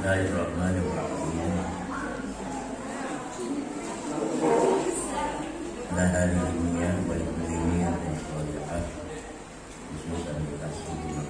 Bismillahirrahmanirrahim. Pada hari dunia baik dunia dan solehah, khususan dikasih di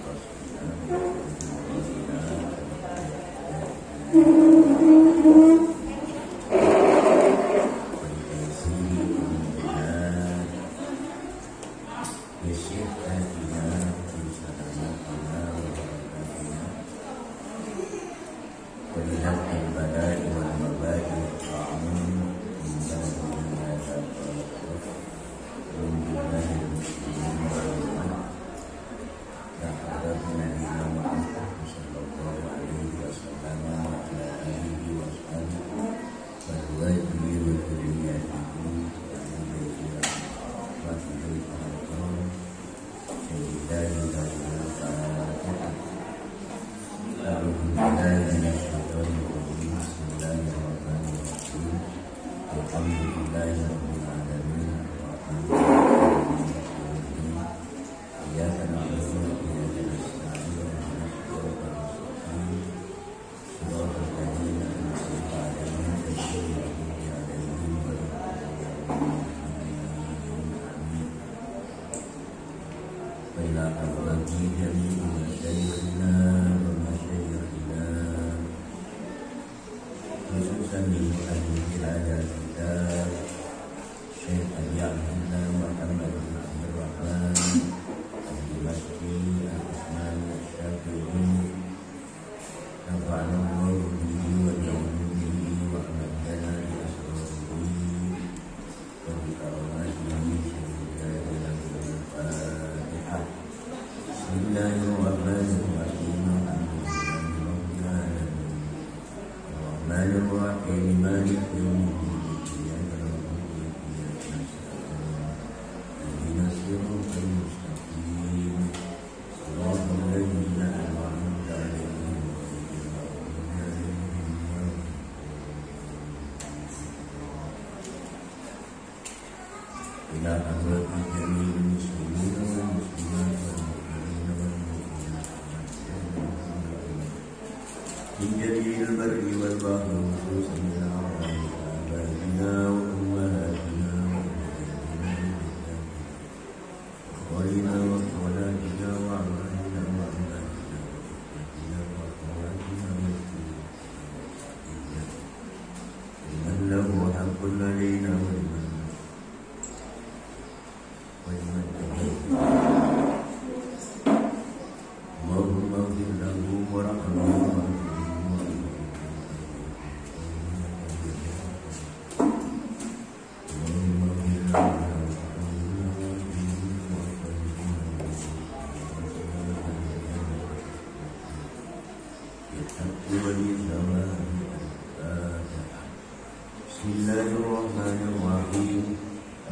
Bismillahirrahmanirrahim.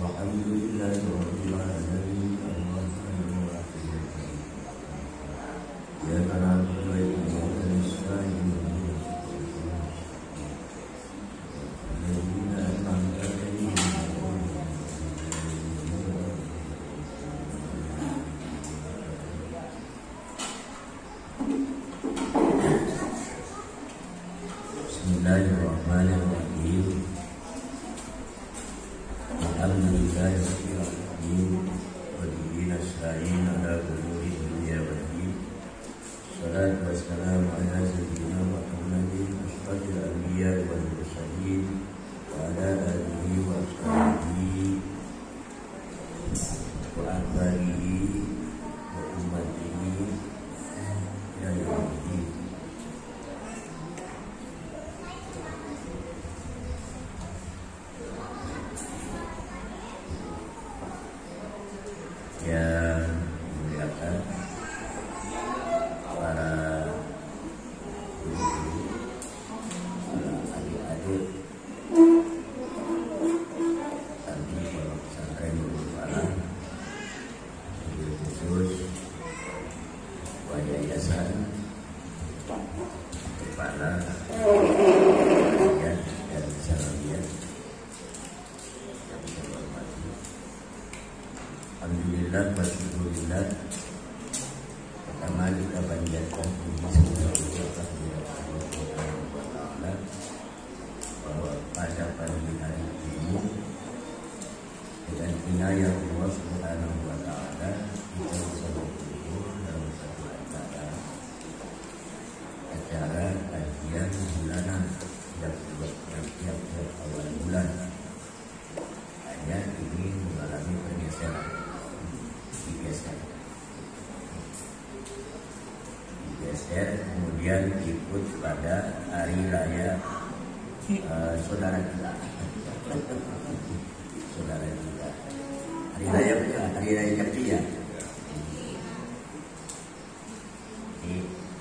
Alhamdulillahirabbil alamin. Ya na'budu wa iyyaka nasta'in. Bismillahirrahmanirrahim. Alhamdulillahirabbil alamin. Wa bihi nasta'in ala umuri dunya waddin. Shalatu wassalamu ala sayyidina Muhammadin asyrafil anbiya'i wal mursalin wa ala alihi wa ashabihi wa ahbarihi wa ummatihi ya yaumiddin. Yang dimuliakan para guru, adik-adik, santri pondok pesantren Nurul Falah, wabil khusus yayasan kepala dan Salawiyah yang saya hormati. Alhamdulillah wa syukurillah. Pertama kita panjatkan puji kepada Allah bahwa pada pagi hari ini dengan inayah Allah Subhanahu wa Ta'ala kita bisa berkumpul dalam satu acara kajian bulanan tiap awal bulan. Hanya ini mengalami pergeseran, digeser kemudian ikut pada hari raya saudara kita. Saudara kita. Hari raya apa? Hari raya Nyepi ya. Ini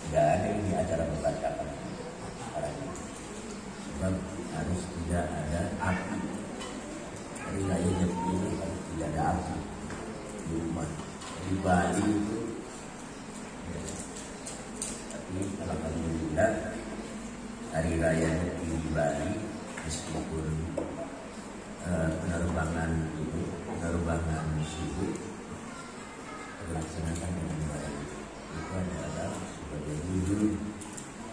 tidak ada ini acara pembacaan. Sebab harus tidak ada api. Hari raya Nyepi ini harus tidak ada api di rumah. Di Bali itu. Ya. Tapi alhamdulillah hari raya Nyepi di Bali meskipun penerbangan sibuk dilaksanakan dengan baik. Itu adalah sebagai wujud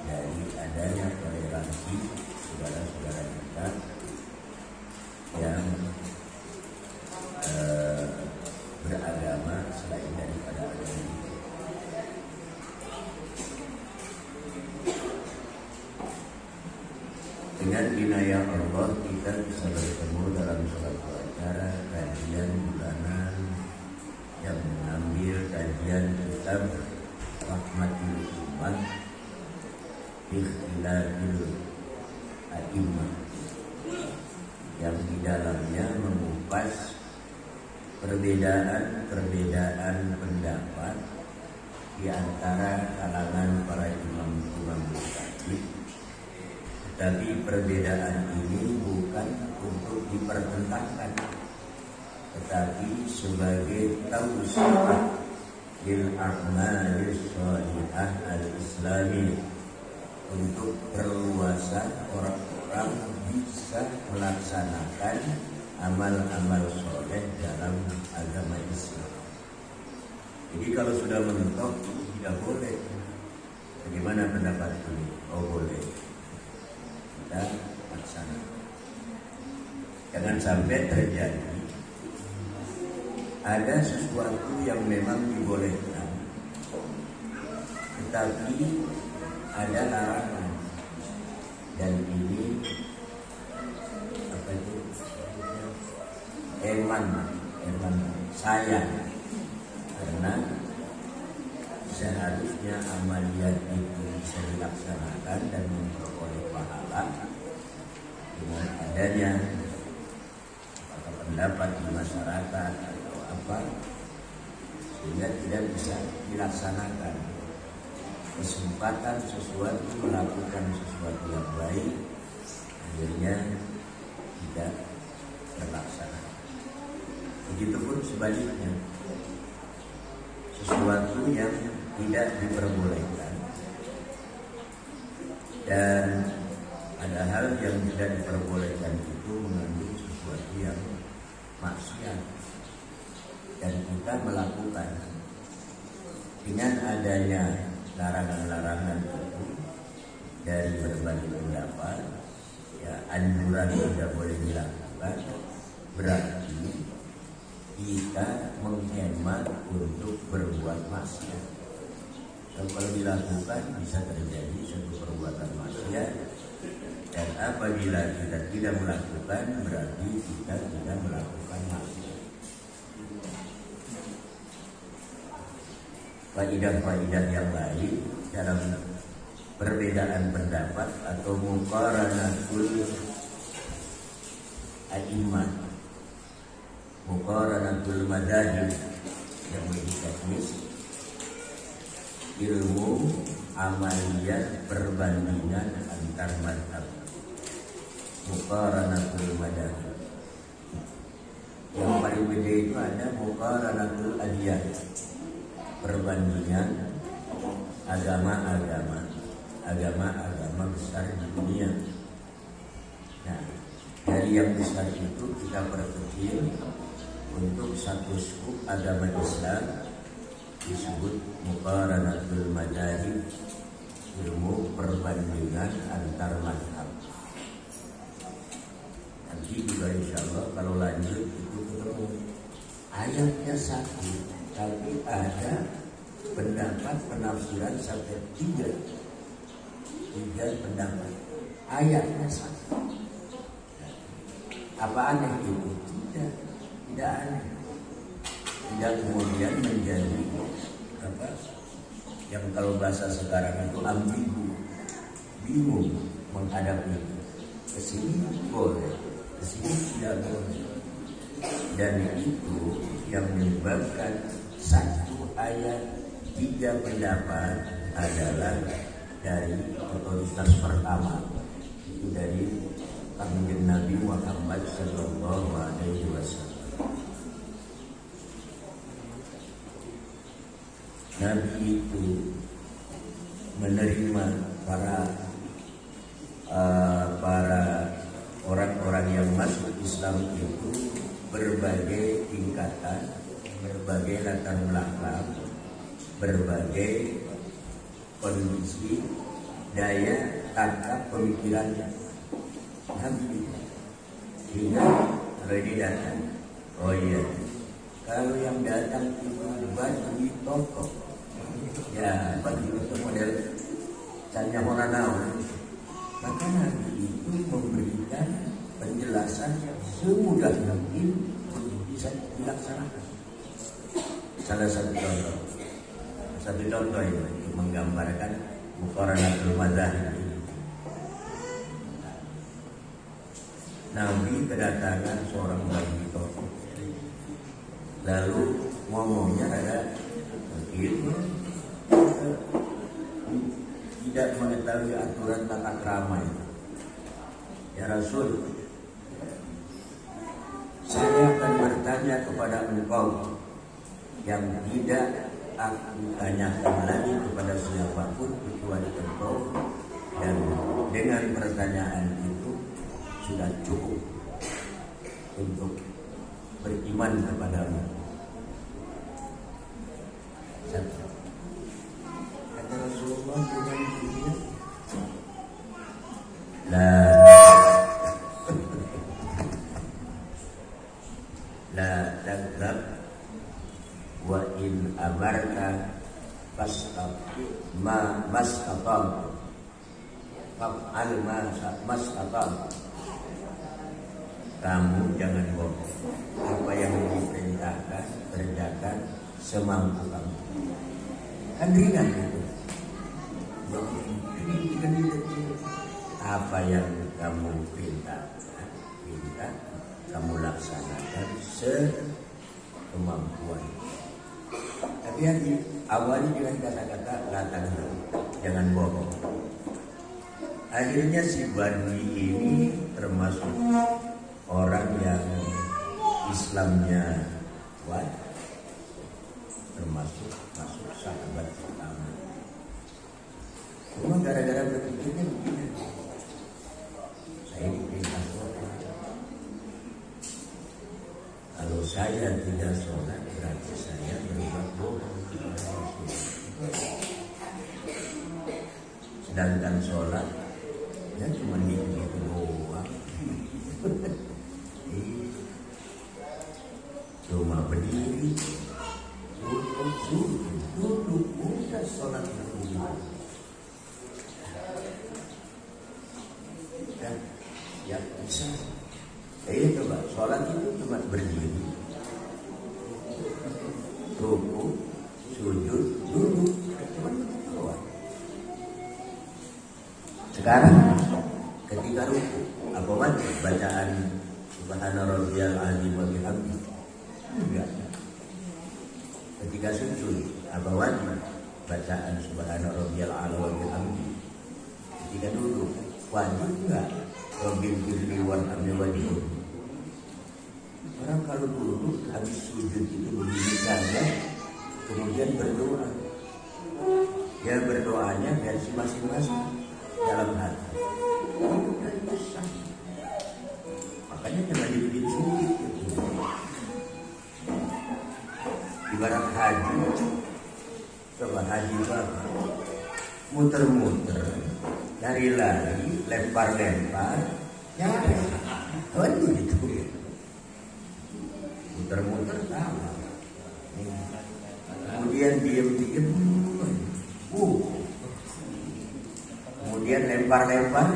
dari adanya toleransi saudara-saudara kita yang beragama selain daripada agama itu. Dengan inayah Allah kita bisa bertemu dalam suatu acara kajian bulanan yang mengambil kajian kitab Rahmatul Ummah Ikhtilafil A'immah, yang di dalamnya mengupas perbedaan pendapat di antara kalangan para imam-imam mujtahid. Tapi perbedaan ini bukan untuk dipertentangkan, tetapi sebagai tausiah lil a'malis shalihah al-islami, untuk perluasan orang-orang bisa melaksanakan amal-amal soleh dalam agama Islam. Jadi kalau sudah menentuk tidak boleh. Bagaimana pendapat ini? Oh boleh. Kita laksanakan. Jangan sampai terjadi ada sesuatu yang memang dibolehkan, tetapi ada larangan, dan ini apa itu? Eman sayang, karena seharusnya amaliyat itu bisa dilaksanakan dan memperoleh pahala dengan adanya pendapat di masyarakat atau apa, sehingga tidak bisa dilaksanakan. Kesempatan sesuatu melakukan sesuatu yang baik akhirnya tidak terlaksana. Begitupun sebaliknya, sesuatu yang tidak diperbolehkan dan ada hal yang tidak diperbolehkan itu mengandung sesuatu yang maksiat, dan kita melakukan dengan adanya larangan-larangan itu dari berbagai pendapat, ya anjuran tidak boleh dilakukan, berarti kita menghemat untuk berbuat maksiat. Dan kalau dilakukan bisa terjadi suatu perbuatan maksiat, dan apabila kita tidak melakukan berarti kita tidak melakukan maksiat. Faidah-faidah yang lain dalam perbedaan pendapat atau muqaranatul a'immah, muqaranatul madahib, yang lebih teknis, ilmu amaliyat perbandingan antar mazhab, muqaranatul madahib. Yang paling beda itu ada muqaranatul adiyah, perbandingan agama-agama besar di dunia. Nah, dari yang besar itu kita perkecil untuk satu skup agama Islam disebut muqaranatul madahib, ilmu perbandingan antar mazhab. Nanti juga insya Allah kalau lanjut itu ketemu ayatnya satu, tapi ada pendapat penafsiran sampai tiga pendapat. Ayatnya satu. Apa aneh itu? Tidak aneh. Tidak kemudian menjadi apa? Yang kalau bahasa sekarang itu ambigu, bingung menghadapi itu. Kesini boleh, kesini tidak boleh. Dan itu yang menyebabkan satu ayat tiga pendapat adalah dari otoritas pertama, itu dari Kanjeng Nabi Muhammad Sallallahu Alaihi Wasallam. Nabi itu menerima para orang-orang yang masuk Islam itu berbagai tingkatan, berbagai latar belakang, berbagai kondisi, daya tangkap pemikirannya. Nabi hingga kalau ini datang, oh iya, kalau yang datang itu Badui tokoh, ya Badui itu model Canya Horanau, maka Nabi itu memberikan penjelasan yang semudah mungkin bisa dilaksanakan. Salah satu contoh ini untuk menggambarkan muqaranatul madzhab. Nabi kedatangan seorang Badui tokoh, lalu ngomongnya ada begitu, tidak mengetahui aturan tata krama itu. Ya Rasul, saya akan bertanya kepada engkau yang tidak aku tanyakan lagi kepada siapapun kecuali engkau, dan dengan pertanyaan itu sudah cukup untuk beriman kepadamu. Kata Rasulullah dengan dirinya, la tadzab wa in amarka fastaq ma mastatam fa'al ma mastatam. Kamu jangan bohong. Apa yang diperintahkan kerjakan semampu kamu. Kan ringan itu. Apa yang kamu minta kamu laksanakan sekemampuan. Tapi hati awali dengan kata-kata latang, jangan bohong. Akhirnya si Badui ini termasuk orang yang Islamnya kuat, termasuk sahabat pertama. Cuma gara-gara berpikirnya begini, saya diperintah sholat. Kalau saya tidak sholat berarti saya berbuat bohong. Sedangkan sholat ya cuma gitu doang. Cuma berdiri, duduk, udah sholat berdiri. Ya bisa. Coba sholat itu cuma berdiri, ruku, sujud, duduk, cuma begitu doang. Sekarang ketika ruku, apa wajib bacaan Subhana rabbiyal azim wa bihamdihi? Enggak. Ketika sujud, apa wajib bacaan Subhana rabbiyal a'la wa bihamdihi? Ketika duduk, wajib enggak? Rabbil firli warhamni wajib. Orang kalau duduk habis sujud itu begini saja, kemudian berdoa. Ya berdoanya versi masing-masing dalam hati. Itu dari besar. Makanya jangan dibikin sulit gitu. Ibarat haji, coba haji itu apa? muter-muter, lari-lari, lempar-lempar, ya, waduh gitu. Muter-muter sama. Kemudian diem-diem, kemudian lempar-lempar,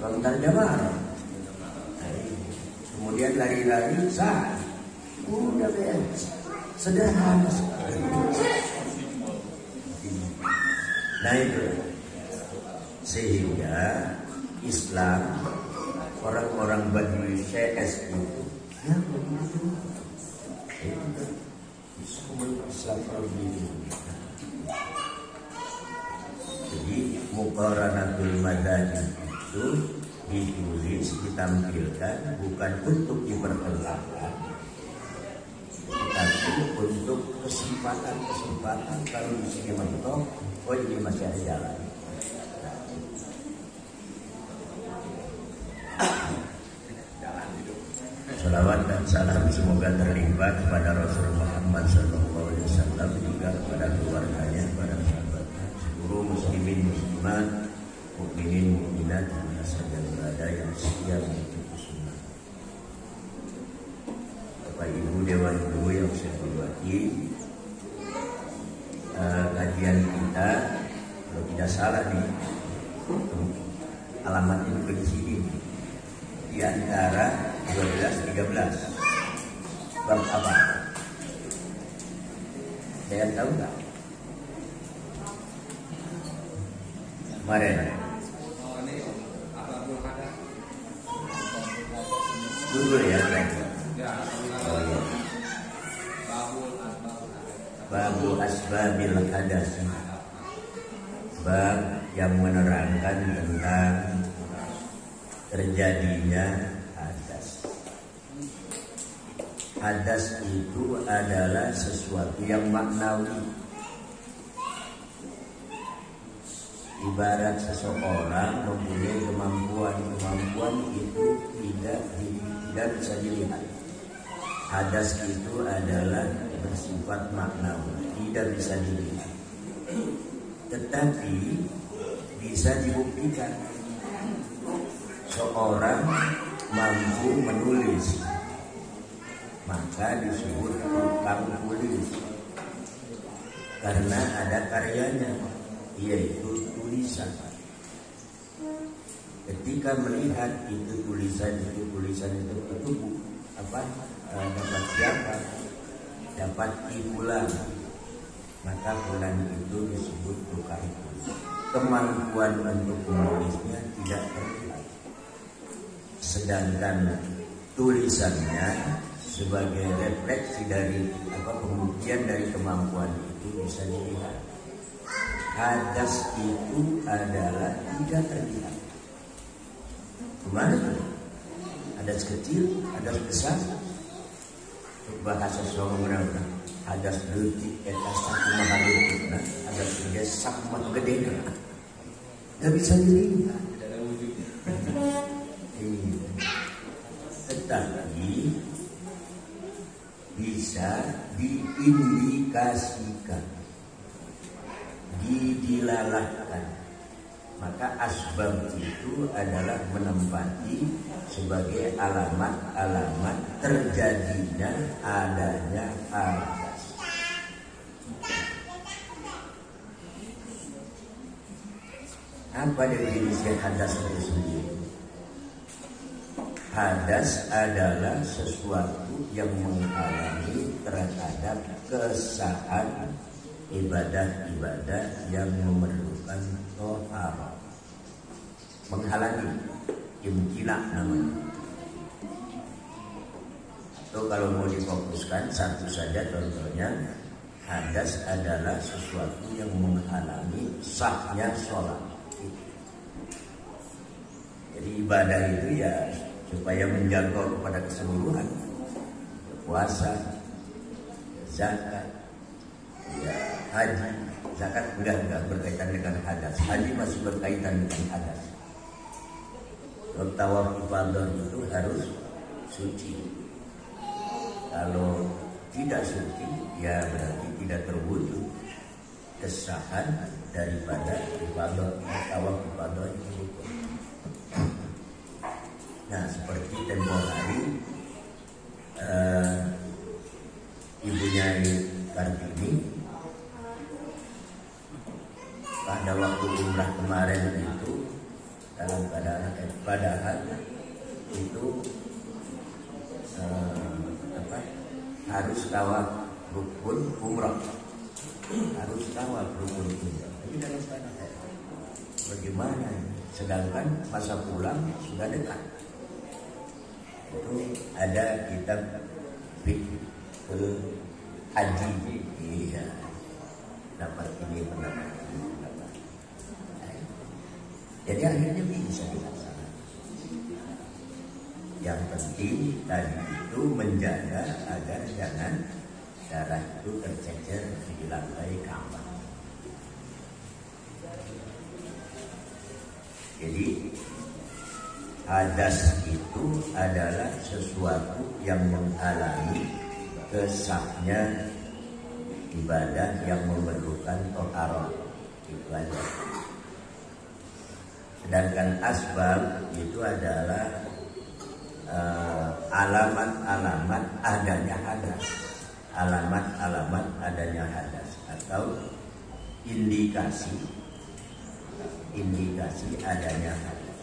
lontar jamaah. Kemudian lari-lari, udah beres, sederhana sekali. Nah itu, sehingga Islam, orang-orang Badui CS itu, ya begitu. Islam kalau begitu. Jadi muqaranatul madzhab itu ditulis, ditampilkan bukan untuk diperkenalkan, tapi untuk kesempatan kalau di sini mentok, oh ini masih ada jalan. Salawat dan salam semoga terlimpah kepada Rasulullah Muhammad SAW, juga kepada keluarganya, kepada sahabatnya, seluruh muslimin muslimat, mukminin mukminat yang saja berada yang setia mengikuti sunnah. Bapak Ibu Dewan Guru yang saya hormati, kajian kita kalau tidak salah nih, alamat ini begini, di antara 12-13 bab apa? Saya tahu nggak? Kemarin dulu ya, oh iya. Babu asbabil hadas, bab yang menerangkan tentang terjadinya hadas. Hadas itu adalah sesuatu yang maknawi. Ibarat seseorang mempunyai kemampuan itu tidak bisa dilihat. Hadas itu adalah bersifat maknawi, tidak bisa dilihat, tetapi bisa dibuktikan. Seorang mampu menulis, maka disebut tukang tulis, karena ada karyanya, yaitu tulisan. Ketika melihat itu tulisan itu dapat siapa? Dapat bulan, maka bulan itu disebut tukang tulis. Kemampuan untuk menulisnya tidak terlihat, sedangkan tulisannya sebagai refleksi dari pembuktian dari kemampuan itu bisa dilihat. Hadas itu adalah tidak terlihat. Kemana? Hadas kecil, hadas besar. Bahasa Jawa menggunakan hadas detik, etas satu mahaluk, hadas gede, sama gede, nggak bisa dilihat. Tetapi bisa diindikasikan, didilalahkan. Maka asbab itu adalah menempati sebagai alamat-alamat terjadinya adanya hadas. Apa definisi hadas itu sendiri? Hadas adalah sesuatu yang menghalangi terhadap kesahan ibadah-ibadah yang memerlukan tohar. Menghalangi, imtina namanya. Atau kalau mau difokuskan satu saja contohnya, hadas adalah sesuatu yang menghalangi sahnya sholat. Jadi ibadah itu ya supaya menjangkau kepada keseluruhan, puasa, zakat, ya haji. Zakat enggak berkaitan dengan hadas, haji masih berkaitan dengan hadas. Kalau tawaf ifadah itu harus suci. Kalau tidak suci, ya berarti tidak terwudu. kesahan daripada ibadah tawaf ibadah itu rukun. Nah, seperti tempoh hari ibunya Kartini pada waktu umrah kemarin itu dalam keadaan padahal itu harus tawaf rukun umrah, harus tawaf rukun umrah. Tapi dalam keadaan bagaimana? Sedangkan masa pulang sudah dekat. Itu ada kitab fikih haji, iya, dapat ini pendapat. Jadi akhirnya bisa dilaksanakan. Yang penting tadi itu menjaga agar jangan darah itu tercecer di lantai Ka'bah. Jadi hadas itu adalah sesuatu yang menghalangi kesahnya ibadah yang memerlukan toharoh, itu aja. Sedangkan asbab itu adalah alamat-alamat adanya hadas, alamat-alamat adanya hadas atau indikasi adanya hadas.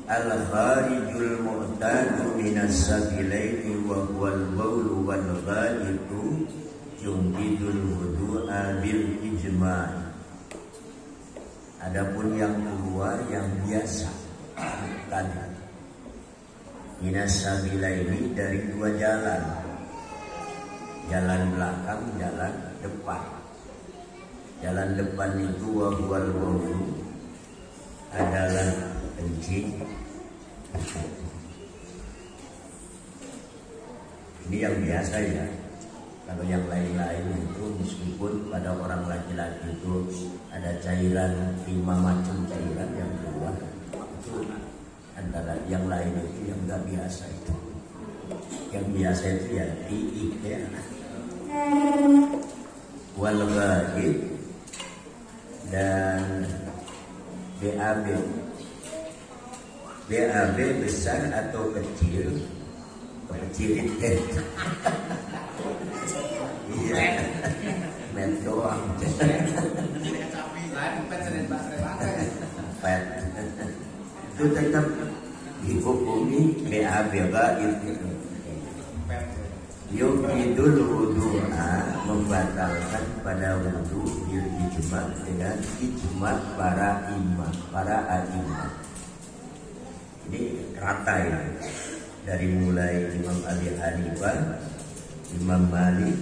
Al-kharijul mu'tadu minas sabilaini wa huwal baulu wal ghaitu yungkidul wudu'a bil ijma'. Adapun yang keluar yang biasa tadi minas sabilaini dari dua jalan, jalan belakang, jalan depan. Jalan depan itu wa huwal baulu adalah kencing. Ini yang biasa ya. Kalau yang lain-lain itu meskipun pada orang laki-laki itu ada cairan 5 macam cairan yang keluar, itu antara yang lain itu yang nggak biasa itu. Yang biasa itu ya tiik ya. Wal ghaib dan BAB. BAB besar atau kecil? Kecil itu. Iya. Met doang. Pet. Itu tetap dihukumi BAB ghaib itu. Yukidul wudu'a membatalkan pada wudu bil ijma' dengan ijma' para imam, para a'imah. Ini rata ini dari mulai Imam Abi Hanifah, Imam Malik,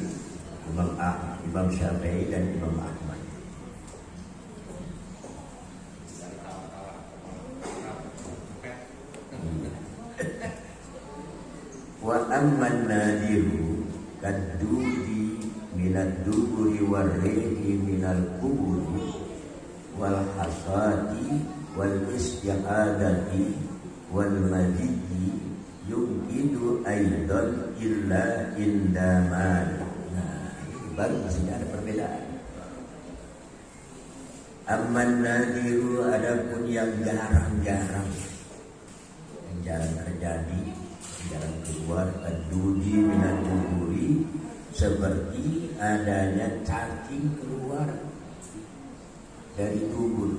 Imam Syafi'i dan Imam Ahmad. Wa amman nadiru kadudi minad duburi warrihi minal kuburi wal hasadi wal isti'adati wal majidi yungkidu aidan illa indaman. Nah, ini baru masih ada perbedaan. Amman nadiru adapun yang jarang-jarang, yang jarang terjadi, jarang keluar, kadudi minat kuburi, seperti adanya cacing keluar dari kubur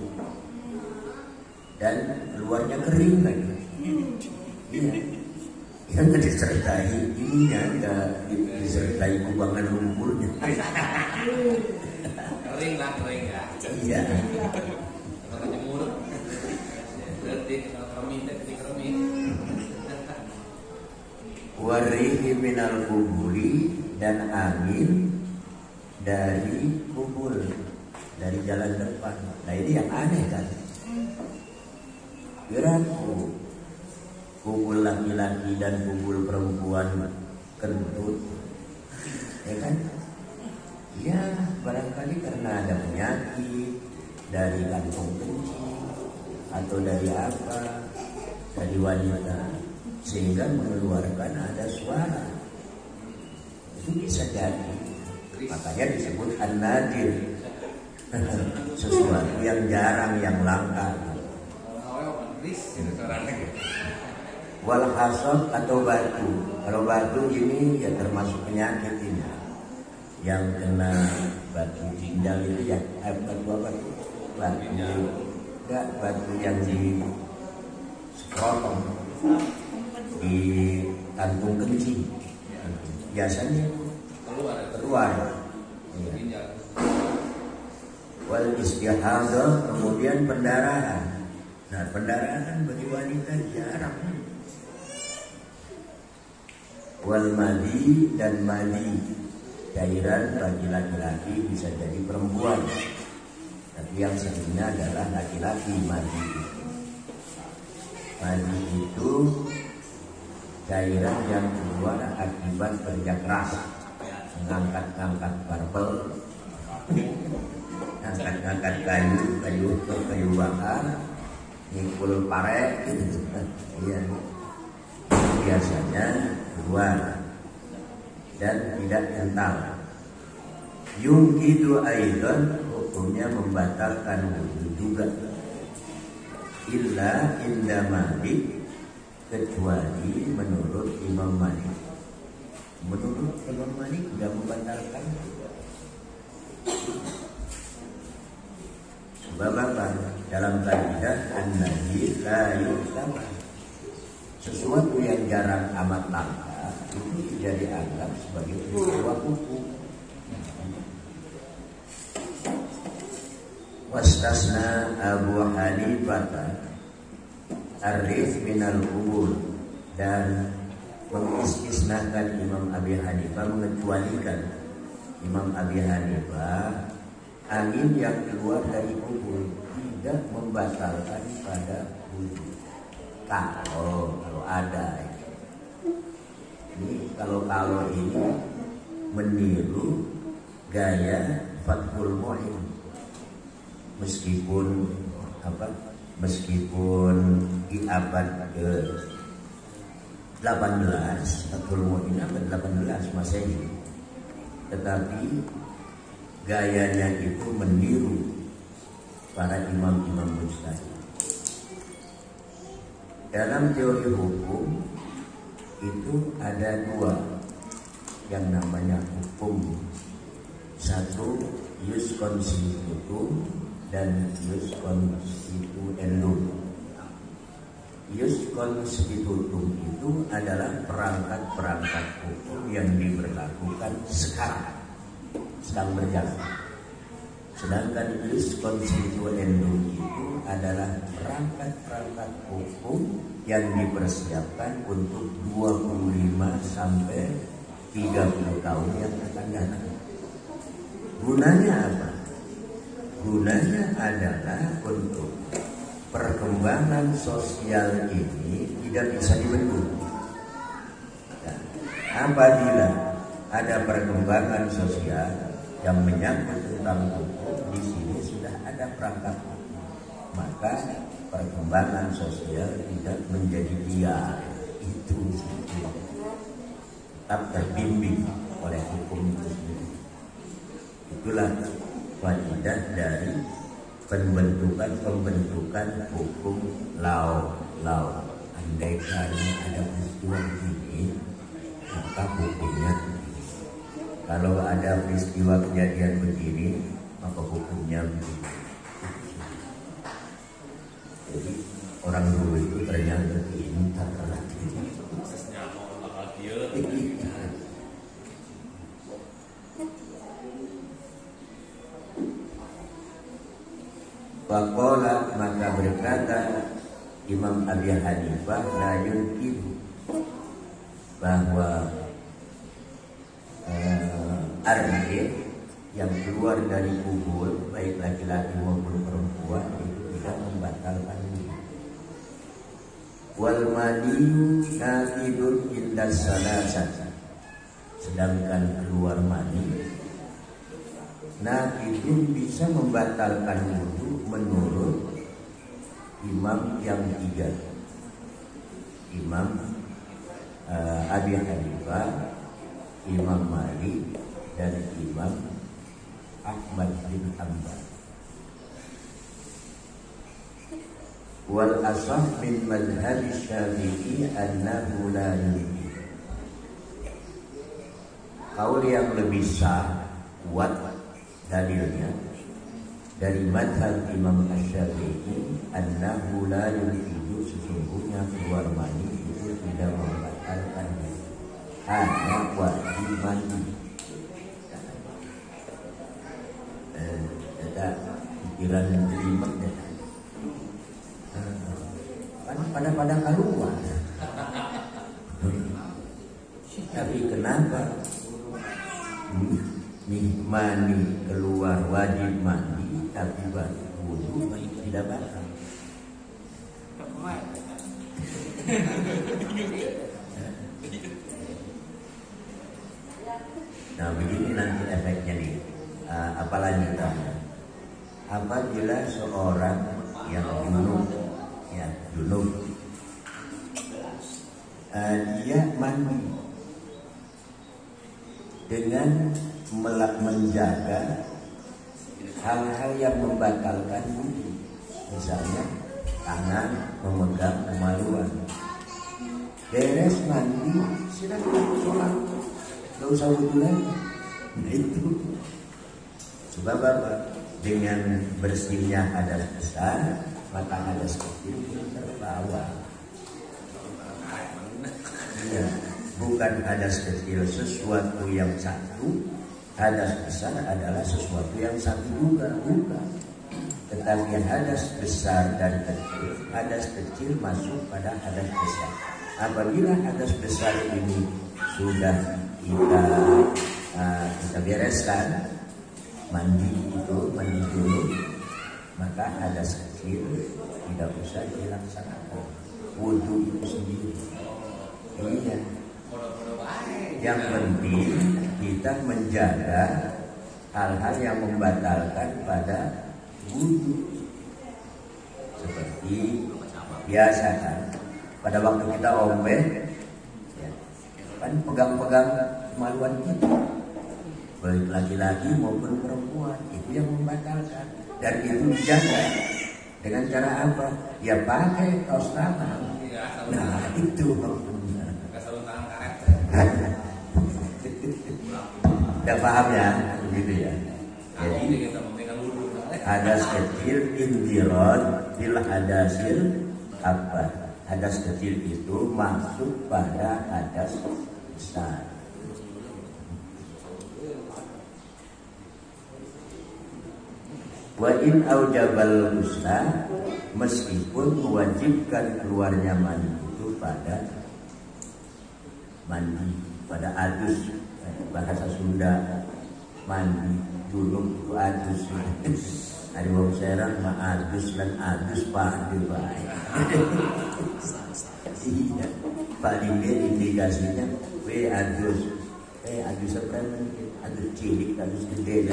dan keluarnya kering lagi. Iya, yang nggak disertai ininya, nggak disertai kubangan lumpurnya. Kering lah. Iya. Kalau jemur, detik keremin. Warihi minal kuburi dan angin dari kubur, dari jalan depan. Nah ini yang aneh kan. Kiraku kubur laki-laki dan kubur perempuan kentut, ya kan? Ya barangkali karena ada penyakit dari kantong kencing atau dari apa, dari wanita, sehingga mengeluarkan ada suara. Itu bisa jadi. Makanya disebut an-nadir. Sesuatu yang jarang, yang langka. Wal hasad atau batu. Kalau batu ini ya termasuk penyakit ini. Yang kena batu ginjal itu ya batu apa itu? Batu enggak, batu yang di skrotum, di kantung kencing. Biasanya keluar. Ya. Wal istihadah, kemudian pendarahan. Nah, pendarahan bagi wanita jarang. Wal madi dan madi, cairan bagi laki-laki bisa jadi perempuan. Tapi yang sebenarnya adalah laki-laki madi. Madi itu cairan yang keluar akibat kerja keras, mengangkat-angkat barbel, angkat-angkat kayu bakar, ngikul pare gitu. Iya. Biasanya keluar dan tidak kental. Yungkidu aidan, hukumnya membatalkan wudu juga. Illa inda Malik, kecuali menurut Imam Malik. Menurut Imam Malik tidak membatalkan. Sebab apa? Dalam kaidah an-nahi la yu'tabar. Sesuatu yang jarang amat langka itu tidak dianggap sebagai peristiwa hukum. Wastasna Abu Hanifah arif minal kubur, dan mengistisnakan Imam Abi Hanifah, mengecualikan Imam Abi Hanifah angin yang keluar dari kubur tidak membatalkan pada wudu. Kalau ada ini, kalau ini meniru gaya Fathul Mu'in, meskipun di abad ke-18, Fathul Mu'in abad 18 Masehi, tetapi gayanya itu meniru para imam-imam mujtahid. Dalam teori hukum itu ada dua yang namanya hukum. Satu ius constitutum dan ius constituendum. Ius constitutum itu adalah perangkat-perangkat hukum yang diberlakukan sekarang, sedang berjalan. Sedangkan ius constituendum itu adalah perangkat-perangkat hukum yang dipersiapkan untuk 25 sampai 30 tahun yang akan datang. Gunanya apa? Gunanya adalah untuk perkembangan sosial ini tidak bisa dibendung. Nah, apabila ada perkembangan sosial yang menyangkut tentang hukum, di sini sudah ada perangkat hukum, maka perkembangan sosial tidak menjadi liar. Itu tetap terbimbing oleh hukum itu sendiri. Itulah faidah dari pembentukan hukum law. Andaikan ada peristiwa ini, maka hukumnya. Kalau ada peristiwa kejadian begini, maka hukumnya begini. Jadi orang dulu itu ternyata pintar. Faqala, maka berkata Imam Abi Hanifah, la yumkin, bahwa arif yang keluar dari kubur, baik laki-laki maupun perempuan, itu tidak membatalkan wudu. Wal maniyu natidun inda salasat, sedangkan keluar mani natidun bisa membatalkan wudu menurut imam yang tiga, Imam Abi Hanifah, Imam Malik, dari Imam Ahmad bin Hanbal. Wal asah min madhhab Syafi'i annahu la yujib. Kaul yang lebih sah, kuat dalilnya dari madhab Imam Syafi'i annahu la yujib, sesungguhnya keluar mani itu tidak membatalkan, hanya wajib mandi. Ada pikiran yang terima ya. Pada keluar. Tapi kenapa mani keluar wajib mandi, tapi wudu tidak batal? Nah begini nanti efeknya nih. Apalagi apabila seorang yang junub, dia mandi dengan menjaga hal-hal yang membatalkan wudu, misalnya tangan memegang kemaluan. Beres mandi silakan sholat, nggak usah wudu lagi. Nah itu sebab apa? Dengan bersihnya hadas besar, maka hadas kecil terbawa. Ya, bukan hadas kecil sesuatu yang satu, hadas besar adalah sesuatu yang satu juga, bukan. Tetapi hadas besar dan kecil, hadas kecil masuk pada hadas besar. Apabila hadas besar ini sudah kita bereskan, mandi dulu, maka hadas kecil tidak usah dilaksanakan, wudu itu sendiri. Iya. Yang penting kita menjaga hal-hal yang membatalkan pada wudu. Seperti biasa kan, pada waktu kita ombeh, ya, kan pegang-pegang kemaluan kita, baik laki-laki maupun perempuan, itu yang membatalkan. Dan itu dijaga dengan cara apa? Ya pakai kaos tangan. Nah itu udah paham ya, begitu ya. Jadi hadas kecil indirod bil hadasil akbar. Hadas kecil itu masuk pada hadas besar. Wa in aujabal husna, meskipun mewajibkan keluarnya mani itu pada mandi, pada adus, bahasa Sunda mandi dulu itu adus. Ada wong Serang mah adus dan adus padu baik. Iya, paling indikasinya adus apa namanya? Adus cilik, adus gede.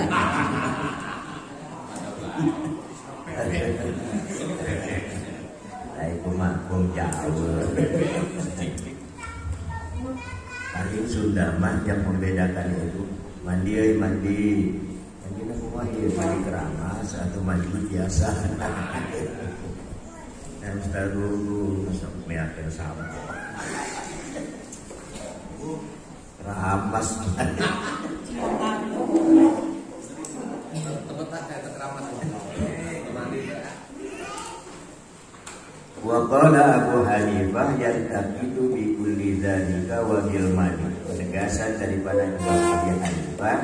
Aku mah wong Jawa. Paling Sunda mah yang membedakan itu mandi mandi mandi keramas atau mandi biasa. Dan Ustaz dulu masuk meyakin sama keramas. Wa qala Abu Hanifah yantaqidu bi kulli dzalika wa bil mani. Penegasan daripada Imam Abu Hanifah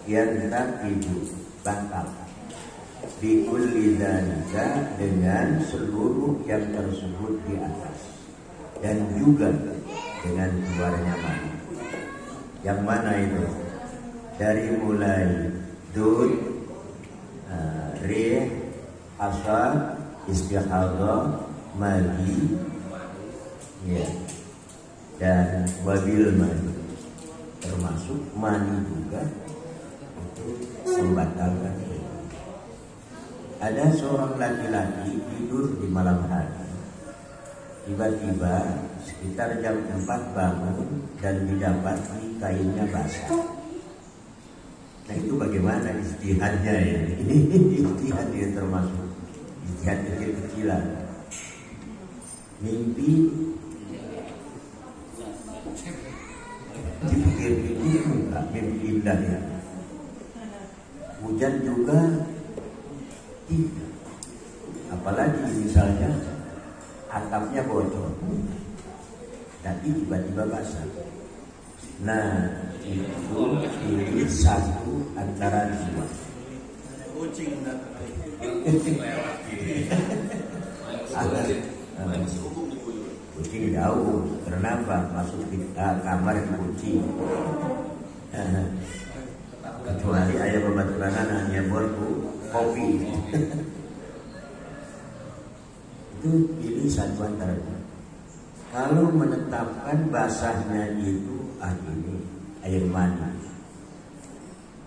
yantaqidu batal bi kulli dzalika dengan seluruh yang tersebut di atas, dan juga dengan keluarnya mani. Yang mana itu? Dari mulai dud, rih, asal, istihadah, magi, ya, dan wabil mani, termasuk mani juga itu membatalkan. Ada seorang laki-laki tidur di malam hari, tiba-tiba sekitar jam 4 bangun dan didapati kainnya basah. Nah itu bagaimana ijtihadnya ya? Ini ijtihad yang termasuk ijtihad kecil-kecilan. Mimpi dipikir-pikir enggak, mimpi indah ya. Hujan juga tidak. Apalagi misalnya atapnya bocor, tapi tiba-tiba basah. Nah itu ini satu antara dua. Kucing lewat. Kucing jauh, kenapa? Masuk di kamar kucing. Kecuali ayah pembaturan hanya buat kopi. Itu pilih satu antara dua. Kalau menetapkan basahnya itu ini air mani,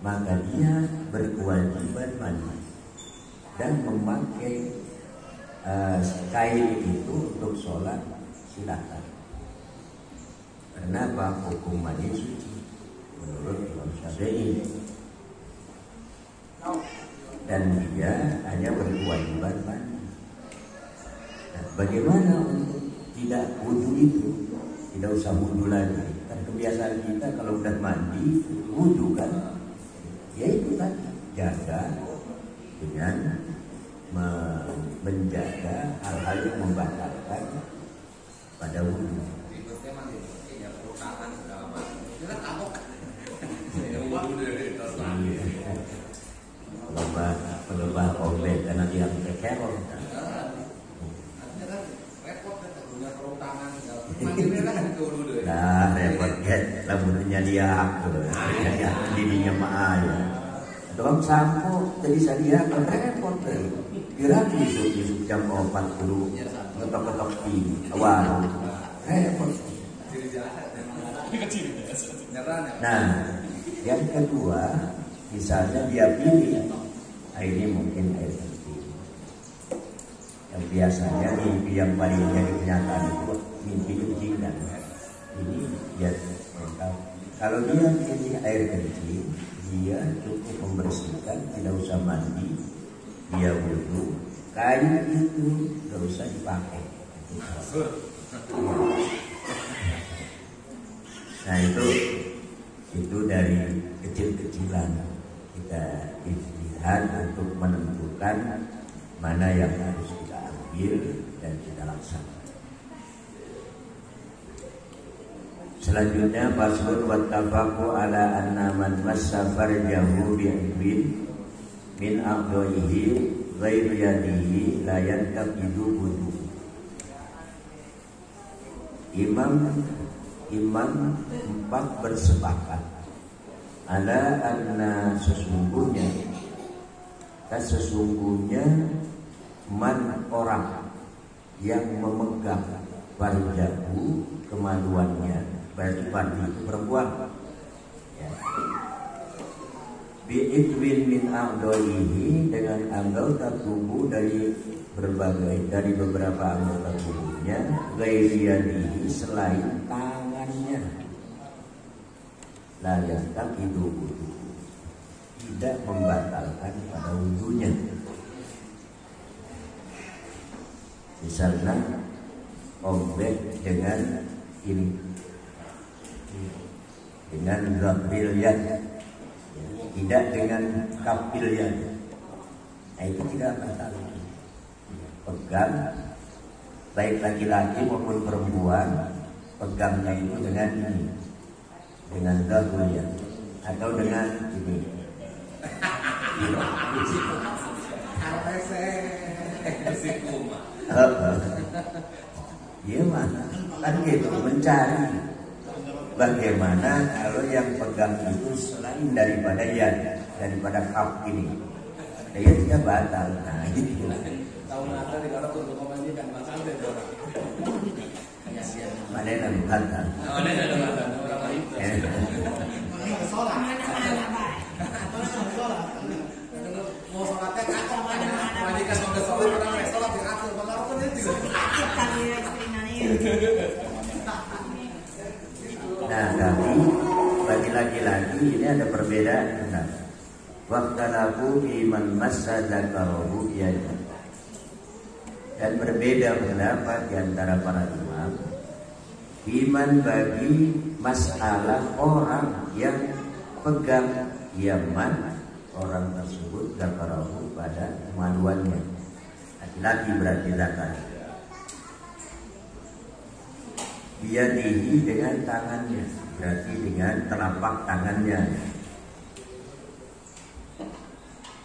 maka dia berkewajiban mandi dan memakai kain itu untuk sholat silakan. Kenapa? Hukum mandi suci menurut Imam Syafi'i, dan dia hanya berkewajiban mandi. Nah, bagaimana untuk tidak wudu itu? Tidak usah wudu lagi. Kan kebiasaan kita kalau udah mandi wudu kan, ya itu kan jaga dengan menjaga hal-hal yang membatalkan pada wudu. Pelebah komplek karena dia kekerong. Nah repot ya, rambutnya dia dirinya mah ya. Doang sampo jadi saya kan repot deh. Kira besok jam 4 dulu ngetok-ngetok di awal repot. Nah yang kedua, misalnya dia pilih ini mungkin air kencing. Yang biasanya mimpi yang paling jadi kenyataan itu mimpi kencing dan ini dia kalau dia pilih air kencing, dia cukup membersihkan, tidak usah mandi, dia wudu, kain itu tidak usah dipakai. Nah itu dari kecil-kecilan kita ijtihad untuk menentukan mana yang harus kita ambil dan kita laksanakan. Selanjutnya faslun wattafaqu ala anna man massa farjahu bi'idwin min aqdaihi ghairu yadihi la yantaqidu wudu. Imam empat bersepakat ala anna sesungguhnya man orang yang memegang farjahu kemaluannya, berarti farji itu perempuan ya. Bi'idwin min a'daihi dengan anggota tubuh dari beberapa anggota tubuhnya, ghairiyadihi selain tangannya, la yastaqidu wudu, tidak membatalkan pada wudunya. Misalnya ombek dengan ini, dengan ghabil yad, tidak dengan kafil yad, nah itu tidak batal. Pegang baik laki-laki maupun perempuan, pegangnya itu dengan ini, dengan ghabil yad atau dengan ini. Iya mana? Kan gitu mencari bagaimana kalau yang pegang itu selain daripada yad, daripada kaf ini, dia tidak batal. Nah itu. Tahun lalu kalau untuk komentar kan batal deh orang. Mana yang batal? Mana yang batal? Orang lain. Sholat. Mau sholatnya kacau mana? Kebanyakan mau ke sholat orang lain sholat di kacau. Kalau pun itu. Nah, tapi bagi laki-laki ini ada perbedaan. Nah, Waqtalafu biman massa dzakarahu yada. Dan berbeda pendapat di antara para imam biman bagi masalah orang yang pegang yaman orang tersebut dzakarahu pada kemaluannya. Laki-laki berarti zakar. Biyadihi dengan tangannya, berarti dengan telapak tangannya.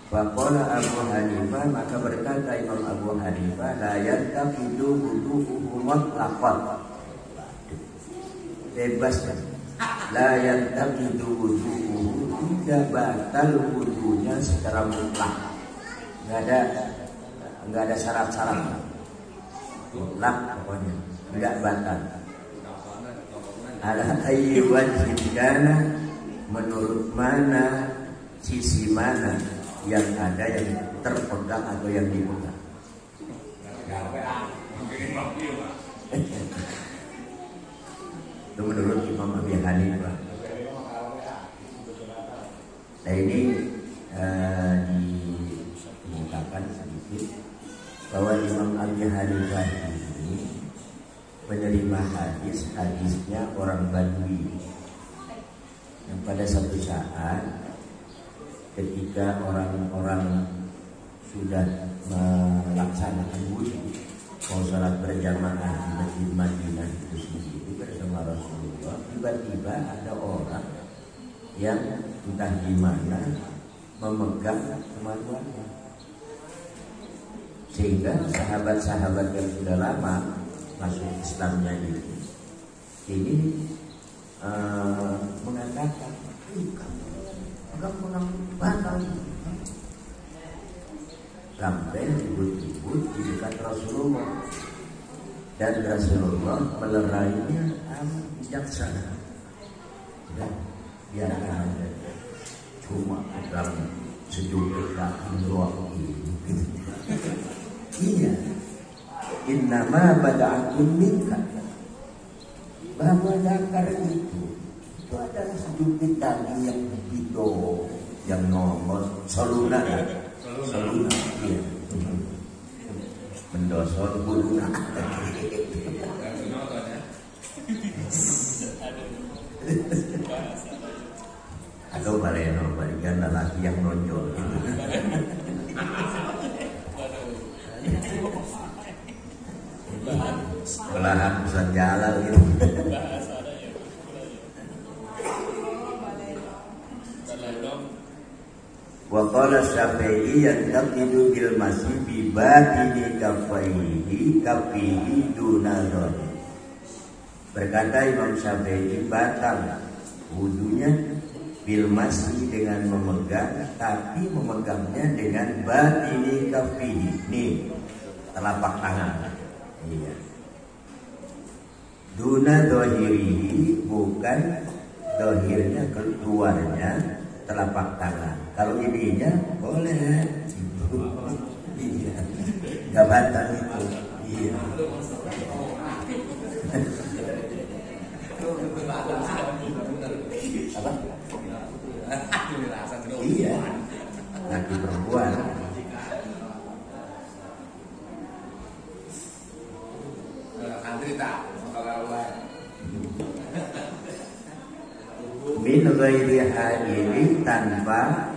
Faqala Abu Hanifah, maka berkata Imam Abu Hanifah, la yantaqidu wudu'uhu mutlaqan. Bebas kan? La yantaqidu wudu'uhu, tidak batal wudunya secara mutlak. Enggak ada syarat-syarat. Mutlak pokoknya, enggak batal. Ala ayyi wajhin kana, menurut mana, sisi mana yang ada yang terpegang atau yang dipegang. Itu menurut Imam Abi Hanifah. Nah ini diungkapkan sedikit bahwa Imam Abi Hanifah ini menerima hadisnya orang Badui yang pada satu saat ketika orang-orang sudah melaksanakan wudhu mau sholat berjamaah di Masjid Madinah itu sendiri bersama Rasulullah, tiba-tiba ada orang yang entah gimana memegang kemaluannya, sehingga sahabat-sahabat yang sudah lama masuk Islamnya ini mengatakan pegang batal, sampai ribut-ribut di dekat Rasulullah, dan Rasulullah melerainya bijaksana. Dan biarkan aja, cuma pegang sejumlah kaki doang ini. Iya, innama bada'atun minka, bahwa zakar itu adalah sedikit tali yang begitu, yang nomor soluna, iya, mendosor buluna. Atau baleno, balikan lelaki yang nonjol. Belahan pesan jalan gitu. Wa qala Syafi'i yantaqidu bil masih bi batini kafihi dunadon. Berkata Imam Syafi'i, batal wudunya bil masih dengan memegang, tapi memegangnya dengan batini kafihi, nih telapak tangan. Iya. Duna dohirihi, bukan dohirnya, keluarnya telapak tangan. Kalau ininya boleh, iya, nggak batal itu, iya. Apa? Iya, laki perempuan. Min ghairi haili, tanpa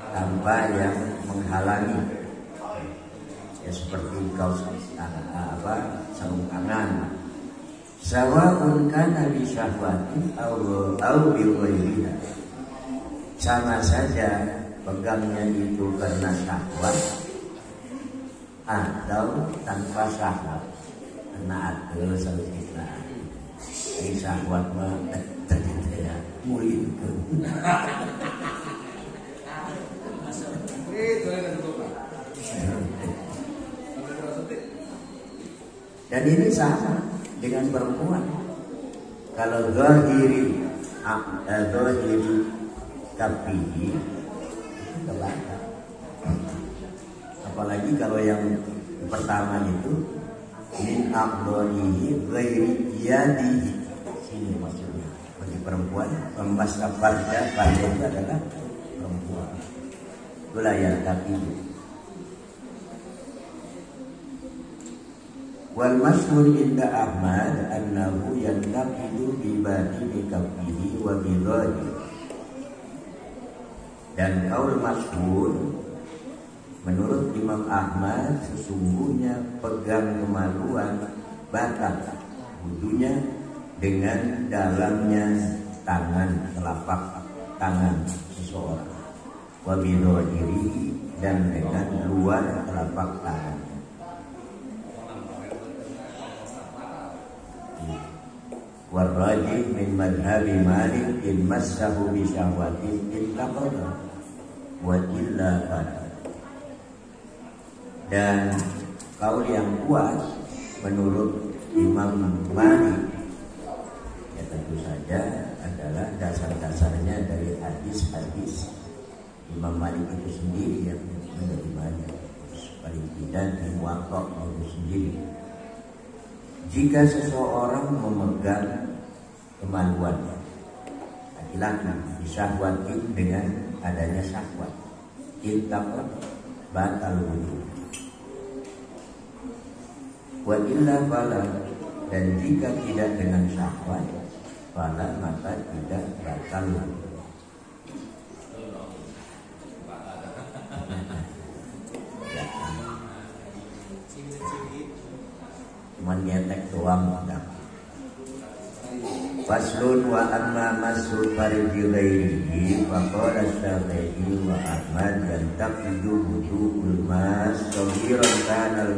tanpa yang menghalangi, ya seperti kaos sarung tangan. Sawa'un kana bi syahwatin aw bi ghairiha, sama saja pegangnya itu karena syahwat atau tanpa syahwat, karena ada salutna. Ini syahwat mah ternyata ya murid itu. Dan ini sama dengan perempuan. Kalau zahiri kafihi itu batal. Apalagi kalau yang pertama itu min aqdonihi ghairi yadihi, sini maksudnya bagi perempuan, memasang farja itu adalah perempuan. Itulah yang tapi. Wal masyhur inda Ahmad annahu yantaqidu bi batini kaffihi wa bi dhahiri. Dan kaul masyhur menurut Imam Ahmad sesungguhnya pegang kemaluan batal wudunya dengan dalamnya tangan, telapak tangan seseorang, wa bi dhahiri, dan dengan luar telapak tangan. Warrajih min madhabi Malik in massahu bi syahwatin intaqada wa illa fala. Dan kaul yang kuat menurut Imam Malik ya tentu saja adalah dasar-dasarnya dari hadis-hadis Imam Malik itu sendiri yang menerimanya, paling tidak di Muwatta itu sendiri. Jika seseorang memegang kemaluan laki-laki disyahwatin dengan adanya syahwat, intaqad batal wudu. Wa illa fala, dan jika tidak dengan syahwat, fala maka tidak batal wudu. Cuman nyetek doang enggak. Faslun wa amma masul farji ghairihi wa qala Syafi'i wa Ahmad yantaqidu wudu'ul mas saghiran kana al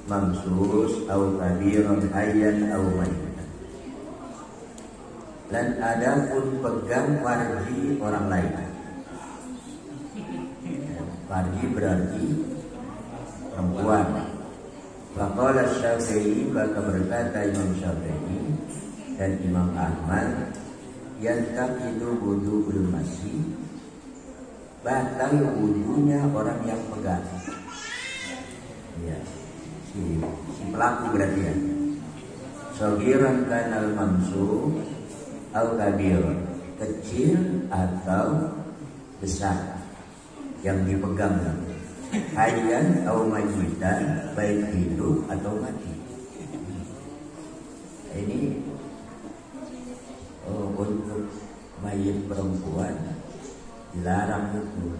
mamsus au kabiran hayyan au mayyitan. Dan ada pun pegang farji orang lain. Farji berarti perempuan. Waqala Syafi'i, maka berkata Imam Syafi'i dan Imam Ahmad, yantaqidu wudu'ul masih, batal wudunya orang yang pegang. Ya, si pelaku berarti ya. Saghiran kanal mamsu au kabir, kecil atau besar yang dipegang. Hayyan atau mayyitan, baik hidup atau mati. Ini untuk mayit perempuan dilarang itu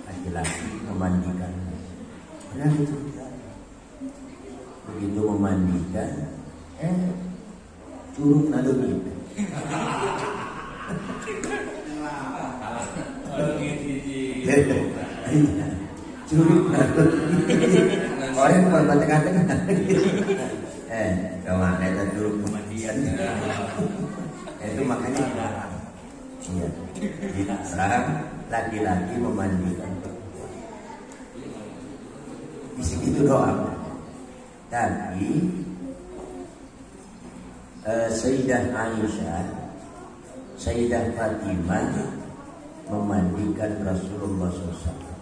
laki-laki memandikan. Benar itu. Begitu memandikan, curug naluri. Curug orang kalau kata-kata kawan ada curug pemandian itu makanya dilarang. Iya, dilarang laki-laki memandikan. Di situ doang. Tapi Sayyidah Aisyah, Sayyidah Fatimah memandikan Rasulullah SAW.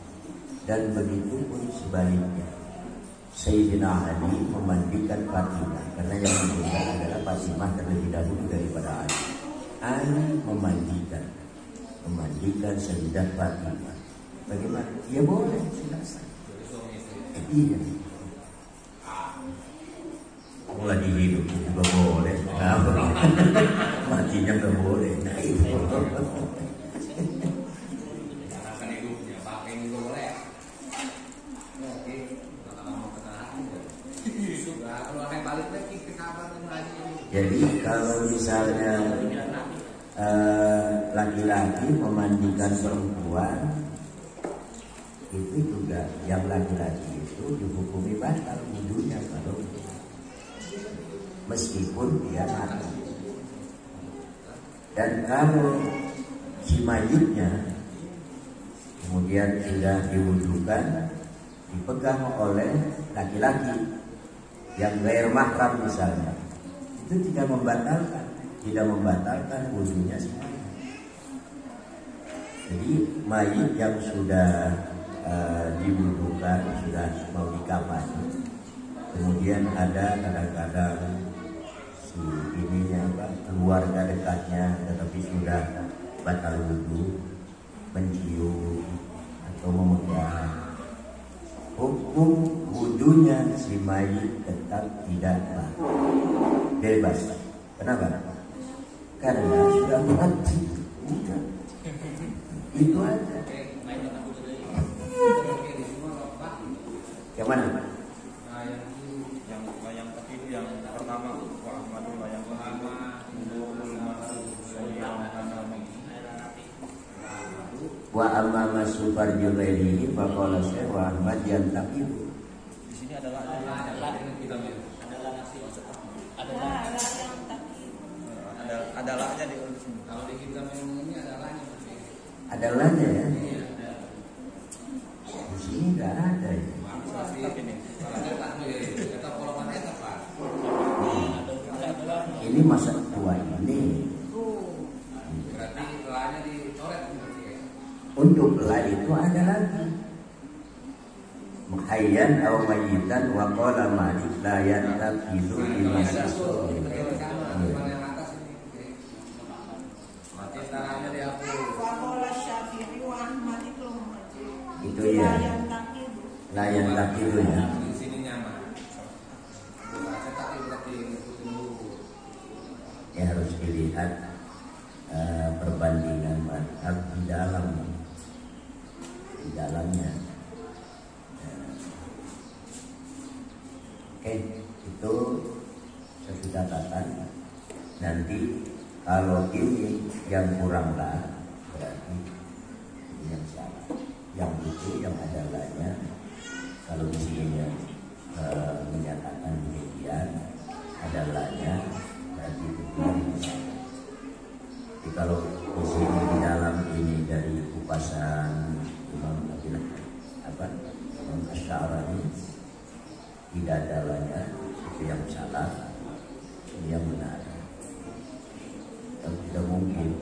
Dan begitu pun sebaliknya, Sayyidina Ali memandikan Fatimah, karena yang meninggal adalah Fatimah terlebih dahulu daripada Ali. Ali memandikan Sayyidah Fatimah. Bagaimana? Ya boleh, silakan. Iya. Kalau lagi hidup juga boleh. Matinya nggak boleh. Nah itu. Jadi kalau misalnya laki-laki memandikan perempuan, itu juga yang laki-laki itu dihukumi batal wudunya kalau meskipun dia mati. Dan kalau si mayitnya kemudian sudah diwudukan, dipegang oleh laki-laki yang ghair mahram misalnya, itu tidak membatalkan wudunya semuanya. Jadi mayit yang sudah diwudukan, sudah mau dikafani, kemudian ada kadang-kadang si ininya apa, keluarga dekatnya tetapi sudah batal wudu, mencium atau memegang, hukum wudunya si mayit tetap tidak bebas. Kenapa? Karena sudah mati. Udah. Itu aja. Yang mana? Yang tadi yang pertama wa Ahmadu yang pertama wa amma masufar jubairi faqala Syekh wa Ahmad yang takib. Di sini adalah adalahnya di sini. Kalau di kitab yang ini adalahnya. Adalahnya ya. Di sini enggak ada ya. Ini masa tua ini. Berarti telahnya dicoret. Untuk telah itu ada lagi. Muhayyan atau mayitan wa qala Malik la yantaqidu bi masjid. Itu ya. La yantaqidu ya. Di sini nyaman. Ya harus dilihat perbandingan madhab di dalamnya. Oke, itu saya sudah katakan. Nanti kalau ini yang kurang lah, berarti ini yang salah. Yang itu yang adalahnya. Kalau di sini menyatakan demikian, adalahnya berarti itu yang salah. Jadi kalau di sini di dalam ini dari kupasan Imam Asy'ari tidak adalahnya itu yang salah, ini yang benar. Yang tidak mungkin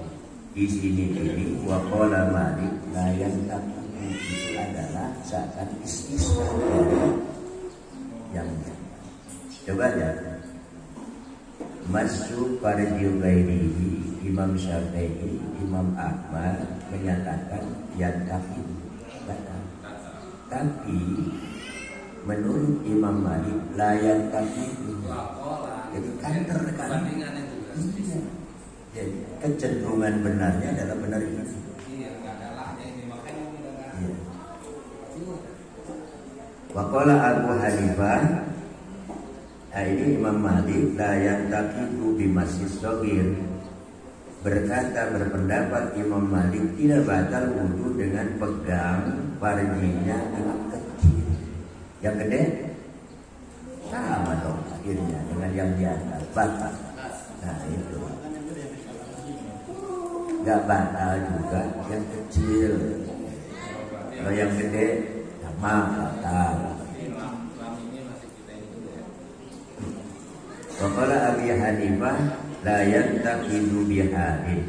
di sini ini waqala Malik la yantaqidu itu adalah seakan istisna yang coba ya masuk pada Jubairihi Imam Syafi'i Imam Ahmad menyatakan yantaqidu batal, tapi menurut Imam Malik la yantaqidu. Jadi counter kan. Jadi kecenderungan benarnya adalah benar ini. Waqala Abu Hanifah, nah ini Imam Malik la yantaqidu bi masjid shaghir, berpendapat Imam Malik tidak batal wudu dengan pegang farjinya anak kecil. Yang gede sama dong akhirnya dengan yang di atas batal. Nah itu nggak batal juga yang kecil. Kalau yang gede sama batal. Waqala Abi Hanifah la yantaqidu bihadin.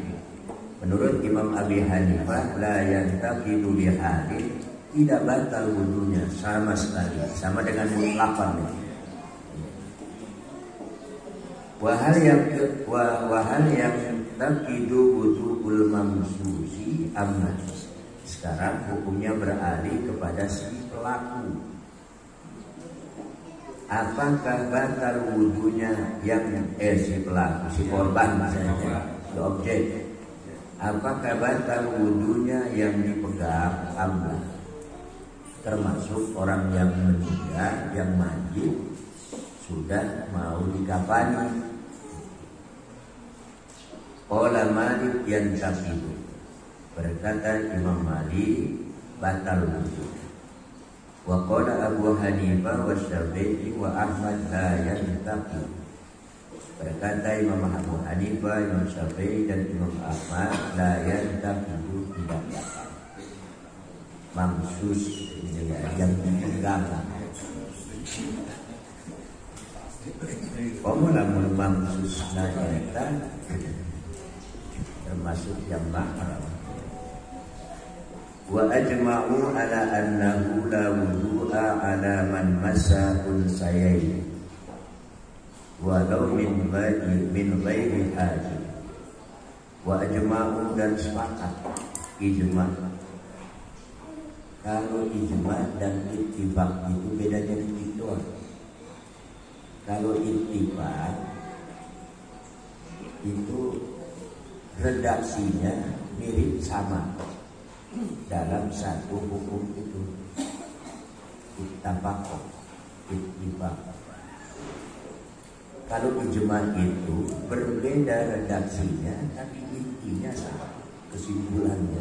Menurut Imam Abi Hanifah la yantaqidu bihadin, tidak batal wudunya sama sekali, sama dengan mutlaqan. Wahal yang taqidu wudu'ul mamsusi amma. Sekarang hukumnya beralih kepada si pelaku. Apakah batal wudunya yang si pelaku, si korban misalnya, si objek? Apakah batal wudunya yang dipegang amma? Termasuk orang yang meninggal, yang mayit sudah mau dikafani. Qala Malik yantaqidu, berkata Imam Malik batal wudu. Wa qala Abu Hanifah wa Syafi'i wa Ahmad la yantaqidu, berkata Imam Abu Hanifah, Imam Syafi'i dan Imam Ahmad la yantaqidu, tidak batal. Mamsus yang dipegang. Kamu lamun mamsus nanya termasuk yang mahram. Wa ajma'u ala annahu la wudu'a ala man massa unsayaini. walau min ghairi hajat. Wa ajma'u dan sepakat, ijma. Kalau ijma dan ittifaq itu bedanya dikit doang. Kalau ittifaq itu redaksinya mirip sama dalam satu hukum itu. Ittifaq. Kalau ijma itu berbeda redaksinya, tapi intinya sama, kesimpulannya.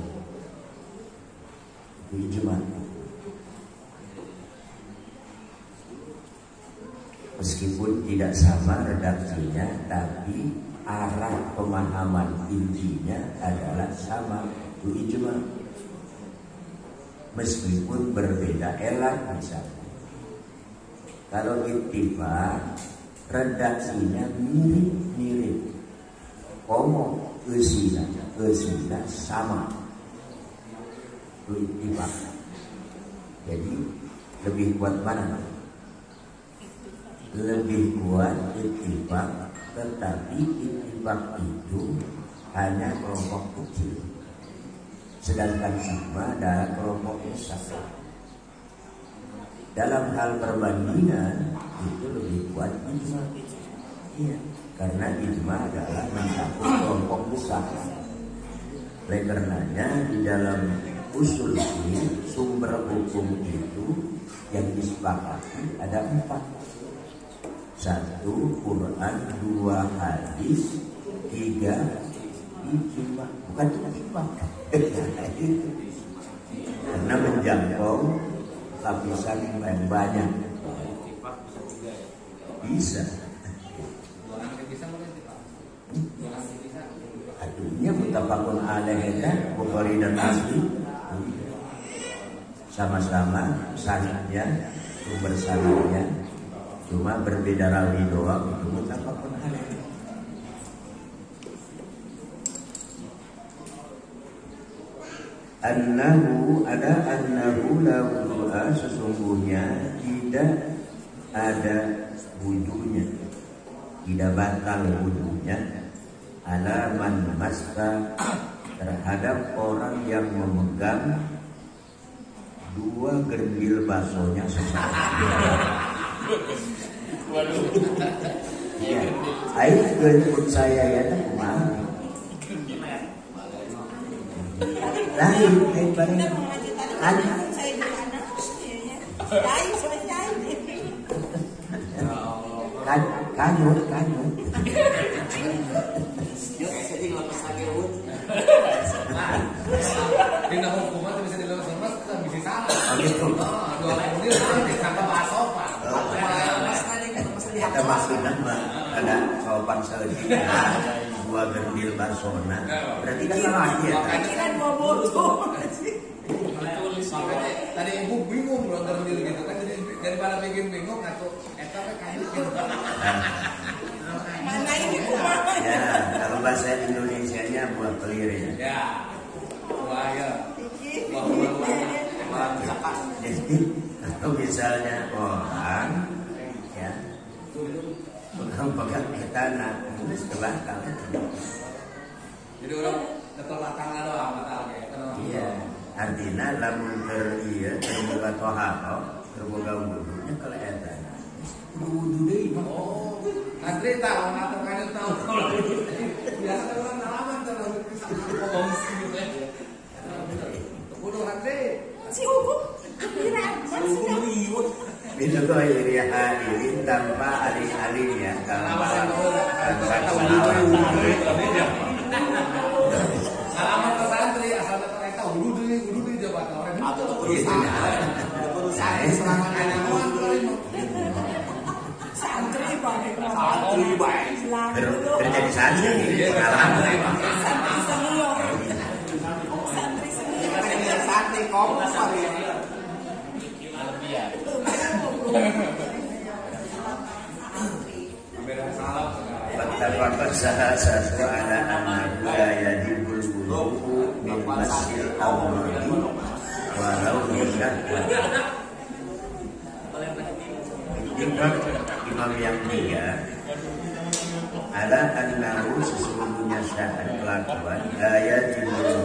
Itu ijma. Meskipun tidak sama redaksinya, tapi arah pemahaman intinya adalah sama. Itu ijma. Meskipun berbeda elat misalnya. Kalau ittifaq redaksinya mirip-mirip, komo esina sama, itu ittifaq. Jadi lebih kuat mana? Lebih kuat ittifaq, tetapi ittifaq itu hanya kelompok kecil, sedangkan ijma adalah kelompok besar. Dalam hal perbandingan itu lebih kuat ijma. Iya, karena ijma adalah mencakup kelompok besar. Oleh karenanya di dalam usul ini sumber hukum itu yang disepakati ada 4. 1 Quran, 2 hadis, 3 ijma. Bukan ijma. Karena menjangkau lapisan yang banyak. Bisa. Artinya muttafaqun alaih kan Bukhari dan Muslim sama-sama sanadnya, sumber sanadnya, cuma berbeda rawi doang, itu muttafaqun alaih. Annahu la wudu'a, sesungguhnya tidak ada wudunya, tidak batal wudunya, ala man massa, terhadap orang yang memegang 2 gerbil baksonya sesaat. Ya, ayo ikut saya ya, kumaha. Lain bareng anak saya di mana lain selesai kanyut yuk jadi lepas lagi rut ini hukuman bisa dilepas bisa salah gitu 2 orang ini disangka bahasa pak ada maksudnya ada sopan selegina 2 gerbil barsona, berarti kan salah ya. Kira 2 botol. Makanya tadi ibu bingung loh gerbil gitu kan, jadi daripada bikin bingung atau eta kayu gitu. Mana ini kumaha? Ya, kalau bahasa Indonesianya buah pelir ya. Ya. Buah ya. Buah zakat. Jadi kalau misalnya orang ya pegang etana terus ke belakang. Jadi orang ke belakang doang batal kayak. Iya, artinya lamun terbuka toharo, terbuka wudunya kalau etana. Wudu deui. Oh, Andre tahu atau kan tahu kalau biasa orang ngalaman terus ngomong gitu ya. Wudu Andre. Si hukum kira itu kok iri hadirin tanpa alih-alih ya kalau salaman ke santri asal ternyata wudu di jabatan orang atau urusan serangan anak santri baik terjadi santri pengalaman santri kompor ya. Bapak sahasatu ala annahu la yajibul wudu min masil awwali walau bisyahwat. Imam yang 3 yajib wudu,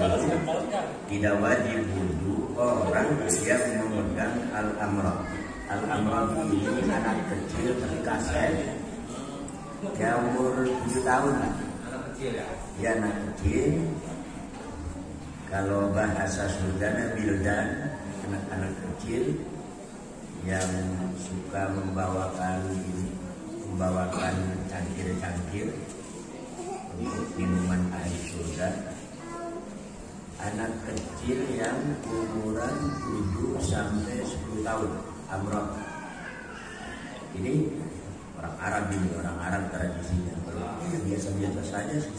tidak wajib wudu orang yang memegang al-amrad. Al-amrad ini anak kecil terkaset, dia umur 7 tahun. Anak kecil ya? Dia anak kecil. Kalau bahasa Sundana bildan, anak-anak kecil yang suka membawakan cangkir-cangkir untuk minuman air surga. Anak kecil yang umuran 7 sampai 10 tahun, amrod. Ini orang Arab, tradisinya. Biasa-biasa saja sih.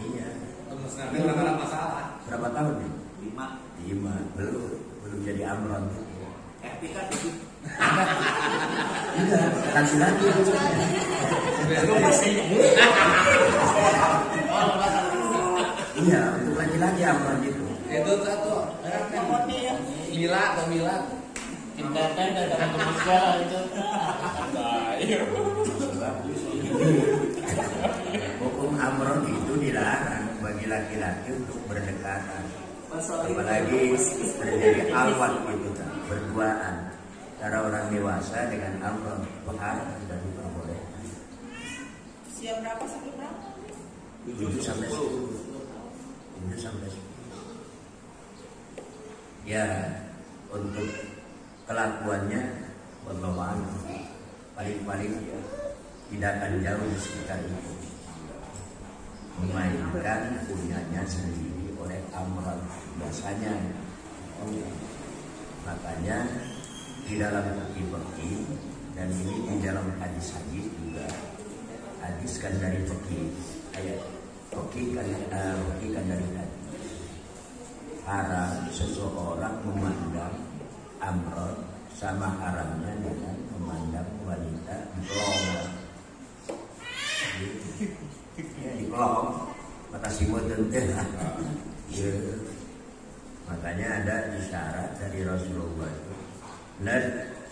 Iya. Gemes nggak masalah. Berapa tahun nih? 5. Belum jadi amrod. Pikat itu. Iya, laki-laki. Iya, untuk laki-laki amrod itu. Itu satu. Mila atau Mila? Tindakan dan kemusyawarah itu. Hukum amrod itu dilarang bagi laki-laki untuk berdekatan. Apalagi terjadi alwat gitu kan, berduaan. Cara orang dewasa dengan amrod sudah diperbolehkan. Usia berapa sampai berapa? 7 sampai 10. Ya, untuk kelakuannya berlawan paling-paling tidak akan jauh di sekitar itu, memainkan punyanya sendiri oleh amrod biasanya. Makanya di dalam fikih dan ini di dalam hadis juga, hadis kan dari fikih, ayat fikih kan dari hadis. Haram seseorang memandang amrod sama haramnya dengan memandang wanita di kolong. Di kolong mata simut teh. Makanya ada isyarat dari Rasulullah itu,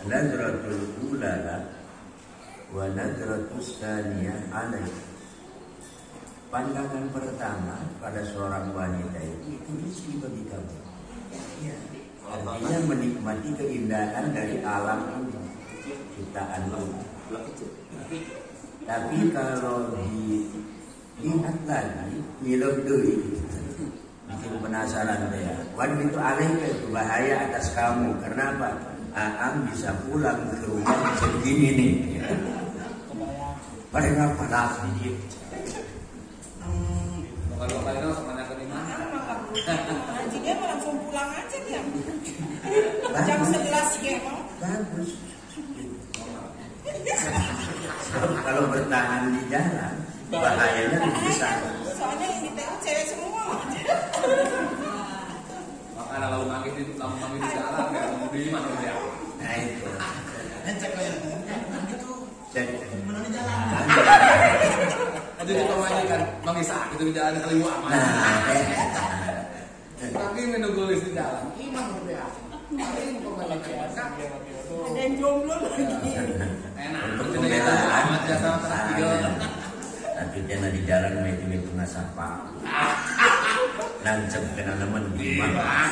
nadratul ula wa nadratus tsaniyah alaih. Pandangan pertama pada seorang wanita itu rezeki bagi kamu. Ya, artinya menikmati keindahan dari alam ini, ciptaan Allah. Tapi kalau dilihat lagi, nilai duit, bikin penasaran ya. Wanita itu alaika itu bahaya atas kamu. Karena apa? Aang bisa pulang ke rumah segini nih. Mereka pada Kalau kalian langsung nanya ke mana? Nanti dia mau langsung pulang aja dia. Jam 11 ya mau. bagus. Kalau bertahan di jalan, bahayanya lebih besar. Soalnya yang ditengok cewek semua. Makanya kalau manggil di jalan nggak mau di mana dia? Nah itu. Cek aja. Cek. Mana di jalan? Jadi pemain kan mangisa itu di jalan kali aman. Tapi menunggu di jalan, iman dia. Ini pemain kan. Ada yang jomblo lagi. Enak. Untuk pembelaan amat jasa terakhir. tapi jangan di jalan itu nggak sapa. Lancep kena teman gimana?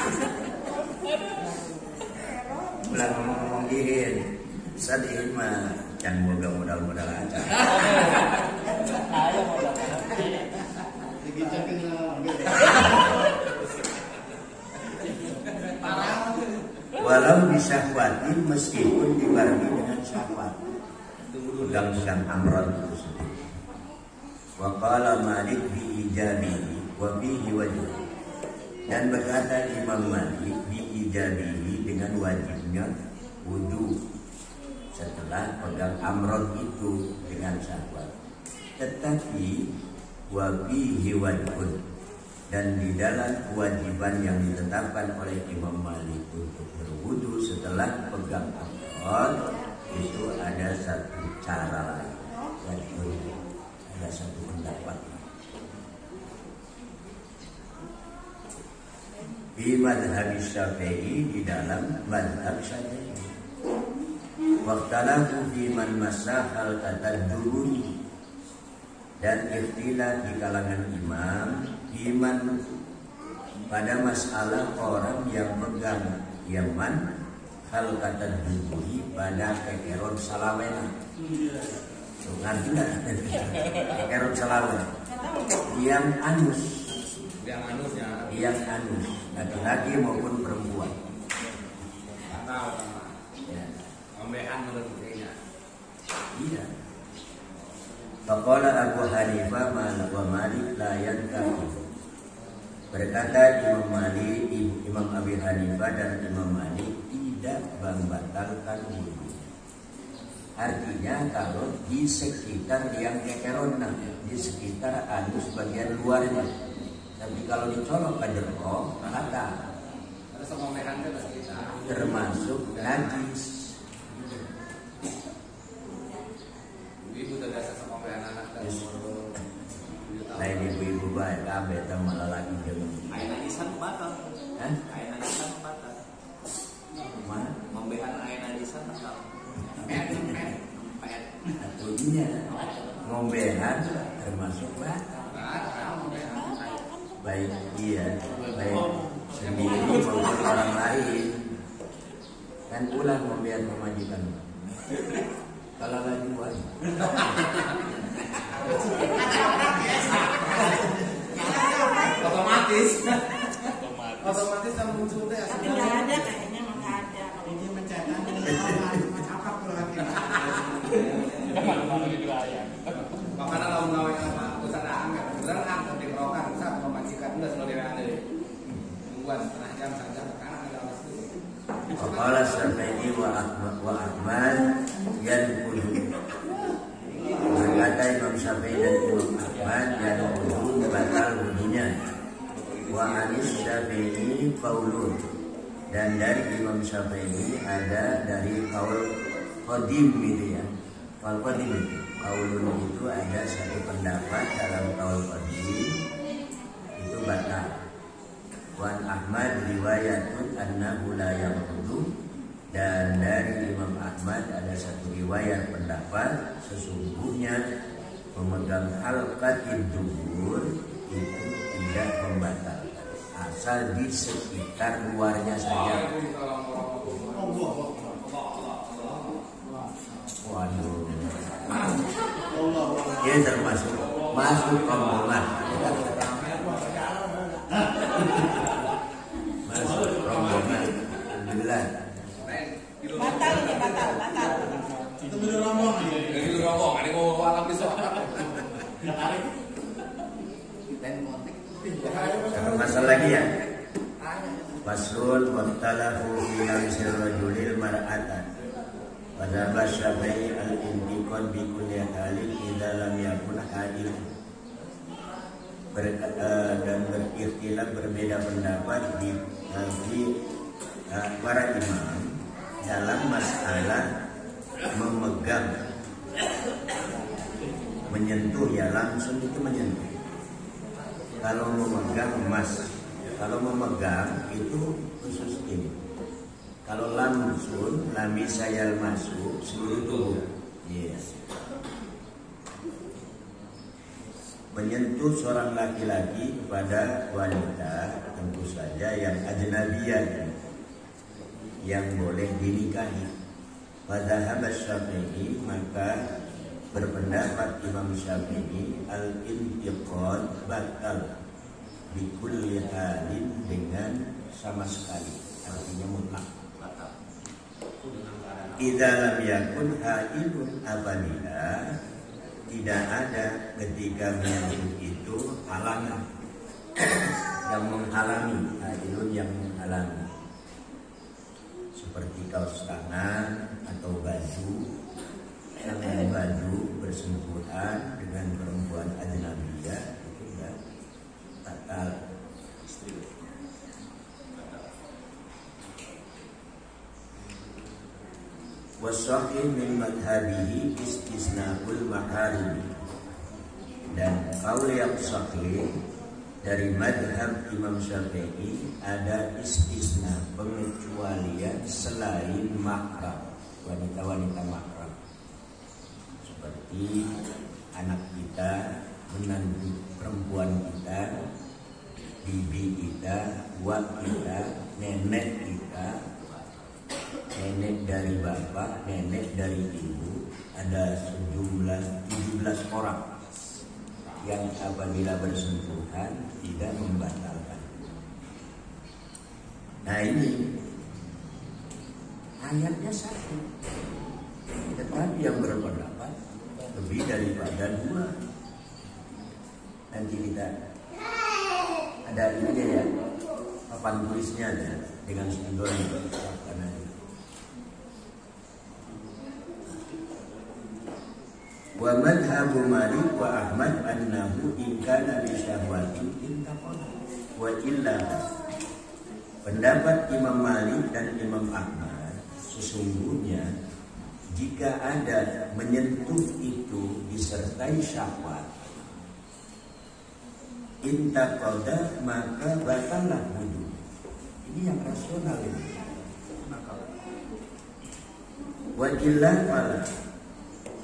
Pulang ngomong gini, sedih mah jangan modal aja. Walau disahwatin meskipun dibarengi dengan syahwat, pegang-pegang amrod itu sendiri. Wa qala Malik bi ijabihi wa bihi wajib. Dan berkata Imam Malik bi ijabihi dengan wajibnya wudu setelah pegang amrod itu dengan syahwat. Tetapi wa bihi wajib, dan di dalam kewajiban yang ditetapkan oleh Imam Malik untuk berwudu setelah pegang amrod itu ada satu cara lain, yaitu ada satu pendapat. Di madhab Syafi'i, di dalam madhab Syafi'i, waqtalafu fi man masahal tatadduruni, Dan ikhtilaf di kalangan imam iman pada masalah orang yang pegang yaman hal kata duburi pada kekeron salamena. Ngerti nggak? Kekeron salamena yang anus, yang anus laki-laki maupun perempuan. Tahu ya. Ombehan menurut dia. Iya. Faqala Abu Hanifah wa Malik la yankahu. Berkata Imam Malik, Imam Abi Hanifah dan Imam Malik tidak membatalkan wudu. Artinya kalau di sekitar yang kekeron, di sekitar anus bagian luarnya. Tapi kalau dicolok ke jero, batal. Ada sama ombehan kan kita. Termasuk najis. Ibu udah biasa sama anak dan Lain ibu-ibu baik kabeh teh malah lagi jeung. Air najisan batal. Hah? Air najisan batal. Mana? Membehan air najisan batal. Atunya ngombehan termasuk batal. Baik iya, baik sendiri maupun orang lain. Dan ulang ngombehan memajikan. Kalau lagi buat otomatis yang muncul deh. Tapi nggak ada kayaknya, emang nggak ada. Kalau dia mencetak apa keluarga? Makanya kalau ngawin apa, usaha angkat, beneran angkat di kerokan, usaha memajikan udah selalu dia ada. Tungguan setengah jam saja, sekarang ada alas dulu. Kepala Syafi'i wa Ahmad yanqulu. Berkata Imam Syafi'i dan Imam Ahmad yanqulu batal wudunya. Wa anis Syafi'i qaulun. Dan dari Imam Syafi'i ada dari qaul qadim gitu ya. Qaul qadim itu. Qaulun itu ada satu pendapat dalam qaul qadim itu batal. Wan Ahmad riwayatun annahu la yaqudu. Dan dari Imam Ahmad ada satu riwayat pendapat sesungguhnya memegang halqatil dubur itu tidak membatalkan asal di sekitar luarnya saja. Waduh, dia termasuk masuk rombongan. Masuk rombongan. Alhamdulillah. Batal ini, batal. Itu bener rombongan. Itu rombongan. Ini mau alam besok. Satu masalah lagi ya. Faslun waqtalahu fi lamsil rajulil mar'atan. Pada Syafi'i al-intiqad bi kulli halin idza lam yakun hadil. Dan berikhtilaf berbeda pendapat di para imam dalam masalah memegang, menyentuh ya langsung itu menyentuh. Kalau memegang emas, kalau memegang itu khusus ini. Kalau langsung lamisayal masuk seluruh tubuh. Yes. Menyentuh seorang laki-laki kepada wanita tentu saja yang ajnabiyah yang boleh dinikahi. Pada Syafi'i maka berpendapat Imam Syafi'i al-intiqad batal bikulli halin dengan sama sekali, artinya mutlak batal. Idza lam yakun hailun apabila tidak ada ketika menyentuh itu halangan yang menghalangi, hailun yang menghalangi seperti kaos tangan atau baju. Dengan baju bersentuhan dengan perempuan ajnabiyah itu sudah batal. Wasahih min madhabihi istisnaul maharim. Dan qaul yang sahih dari madhab Imam Syafi'i ada istisna, pengecualian selain mahram, wanita-wanita mahram seperti anak kita menantu perempuan kita, bibi kita, wak kita, nenek kita, nenek dari bapak, nenek dari ibu, ada sejumlah 17 orang yang apabila bersentuhan tidak membatalkan. Nah ini ayatnya satu, tetapi yang berpendapat lebih daripada dua. Nanti kita ada ini ya, papan tulisnya ya, dengan spidol karena wa madhabu Malik wa Ahmad annahu in kana bi syahwatin intaqala wa illa. Pendapat Imam Malik dan Imam Ahmad, sesungguhnya jika ada menyentuh itu disertai syahwat, intaqada maka batallah wudu. Ini yang rasional ini. Wa illa fala.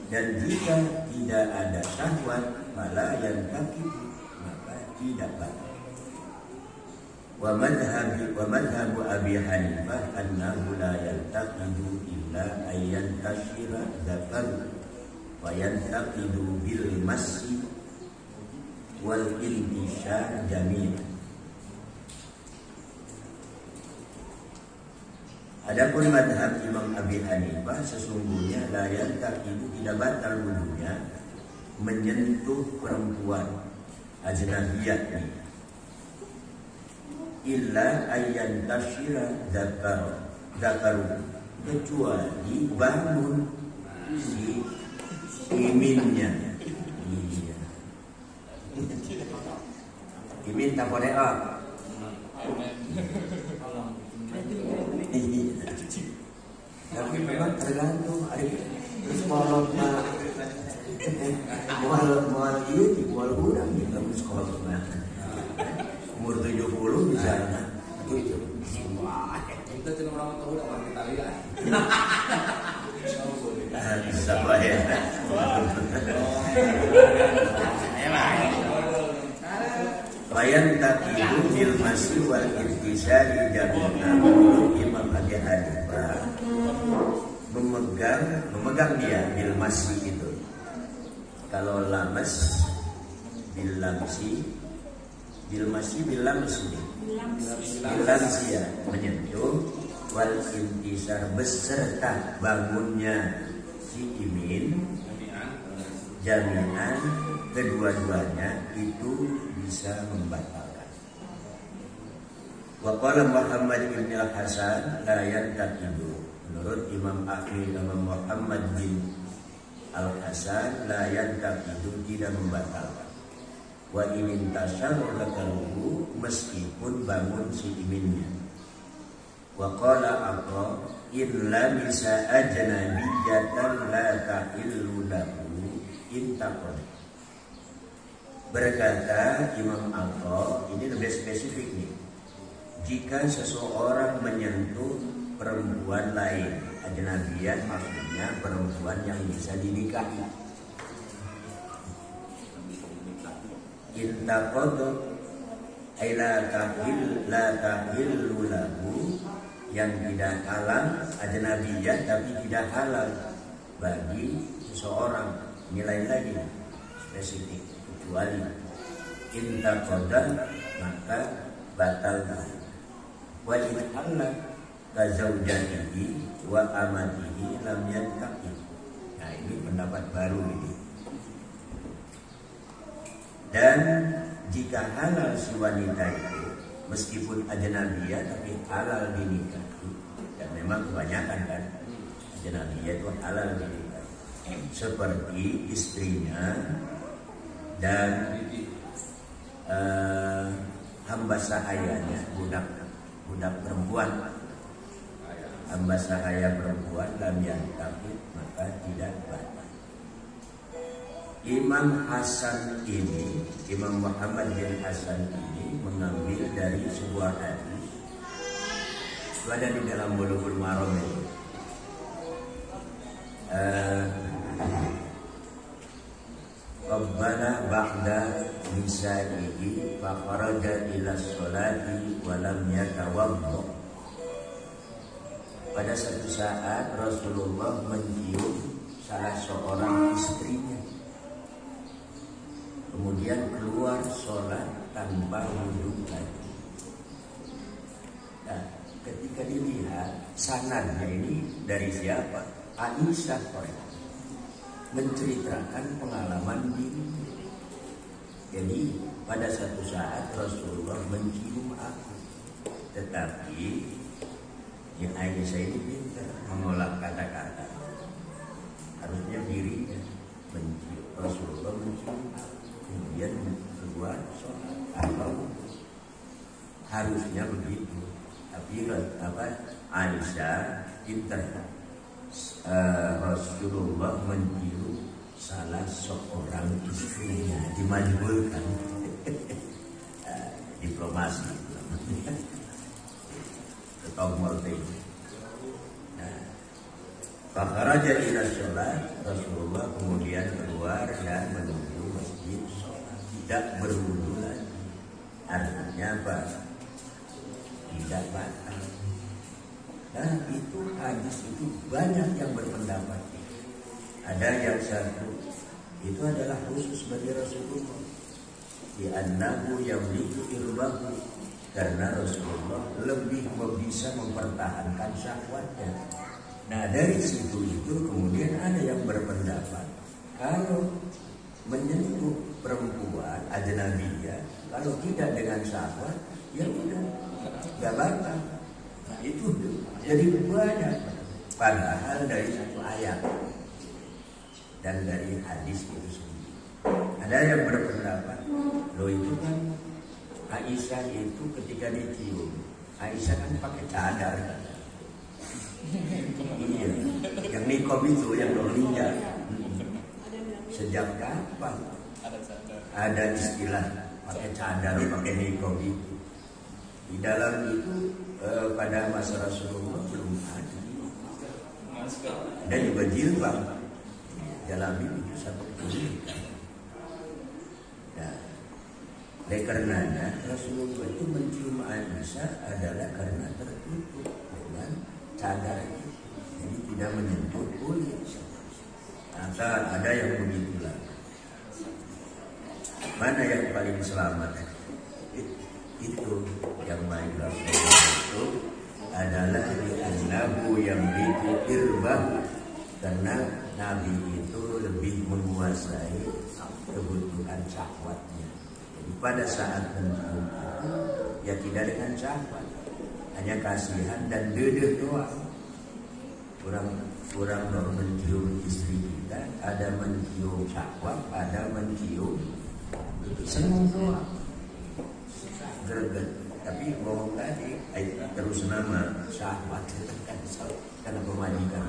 Dan jika tidak ada syahwat, malah yang kaki maka tidak batal. Wa madhabu Abi Hanifah annahu la yantaqidu illa ayyan tashira dzakar wa yantaqidu bil masyi wal intisha jami'an. Adapun madhab Imam Abi Hanifah, sesungguhnya la yantaqidu tidak batal wudunya menyentuh perempuan ajnabiyah ini, illa ayyan tashira dzakaru, kecuali bangun si iminnya. Iya. Imin tak boleh tapi memang tergantung terus kalau mau ini dibuat kurang gitu sekolah umur 70 misalnya itu Kita cuma orang tahu orang kita lihat. Bisa bayar. Bayan takidu bil masih wal irtisali jami'na menurut Imam Abi Hanifah memegang dia bil masih itu. Kalau lamas bil lamsi ya menyentuh wal intisar beserta bangunnya si imin jami'an kedua-duanya itu bisa membatalkan. Wa qala Muhammad bin Al-Hasan la yantaqidu. Menurut Imam Muhammad bin Al-Hasan la yantaqidu, tidak membatalkan. Wa in tasarra lakaluhu, meskipun bangun si iminnya. Wa qala Aqa illa bisa ajnabiyatan la tahillu lahu intaqad. Berkata Imam Aqa, ini lebih spesifik nih. Jika seseorang menyentuh perempuan lain, ajnabiyah maksudnya perempuan yang bisa dinikahi. Intaqad ay la tahillu lahu, yang tidak halal, ajnabiyah tapi tidak halal bagi seseorang. Nilai lagi spesifik, kecuali intaqada maka batal. Wa in halal kazaujatihi wa amatihi lam yantaqi. Nah, ini pendapat baru ini. Dan jika halal si wanita itu meskipun ajnabiyah tapi halal dinikahi, dan memang kebanyakan kan ajnabiyah itu halal dinikahi, seperti istrinya dan hamba sahayanya, budak perempuan, hamba sahaya perempuan lam yantaqi maka tidak batal. Imam Hasan ini, Imam Muhammad bin Hasan ini mengambil dari sebuah hadis, itu ada di dalam Bulughul Maram itu. qabbala ba'da nisa'ihi fa kharaja ila sholati wa lam yatawadda. Pada satu saat Rasulullah mencium salah seorang istrinya, kemudian keluar sholat tanpa wudhu lagi. Nah, ketika dilihat sanadnya ini dari siapa? Aisyah menceritakan pengalaman dirinya. Jadi pada satu saat Rasulullah mencium aku, tetapi yang Aisyah ini pintar mengolah kata-kata. Harusnya dirinya mencium, Rasulullah mencium aku, kemudian keluar sholat tanpa wudhu. Harusnya begitu, tapi Aisyah pintar. Rasulullah mencium salah seorang istrinya, dimajburkan. Diplomasi ketomol ini. Fakharaja ila sholat, Rasulullah kemudian keluar dan menuju masjid sholat, tidak berwudu lagi. Artinya apa? Tidak batal. Dan itu hadis itu banyak yang berpendapat. Ada yang satu itu adalah khusus bagi Rasulullah, di annahu yamliku irbahu, karena Rasulullah lebih bisa mempertahankan syahwatnya. Nah dari situ itu kemudian ada yang berpendapat kalau menyentuh perempuan ajnabiyah, kalau tidak dengan syahwat, ya udah nggak batal. Nah, itu jadi banyak. Padahal dari satu ayat dan dari hadis itu sendiri. Ada yang berpendapat, loh itu kan Aisyah itu ketika dicium, Aisyah kan pakai cadar. Iya, yang niqab itu yang rolinja. Sejak kapan ada istilah pakai cadar, pakai niqab itu? Di dalam itu pada masa Rasulullah belum ada. Dan juga jilbab dalam itu satu kesulitan. Nah, oleh karenanya Rasulullah itu mencium Aisyah adalah karena tertutup dengan cadar itu, jadi tidak menyentuh kulit. Ada yang begitu lagi. Mana yang paling selamat? Itu yang baik Rasulullah itu adalah annahu yamliku irbah, karena Nabi itu lebih menguasai kebutuhan syahwatnya. Jadi pada saat mencium itu ya tidak dengan syahwat, hanya kasihan dan dedeh doang. Kurang mencium istri kita, ada mencium syahwat, ada mencium senang doang. Greget. Tapi bohong tadi terus nama syahwat kan karena pemajikan.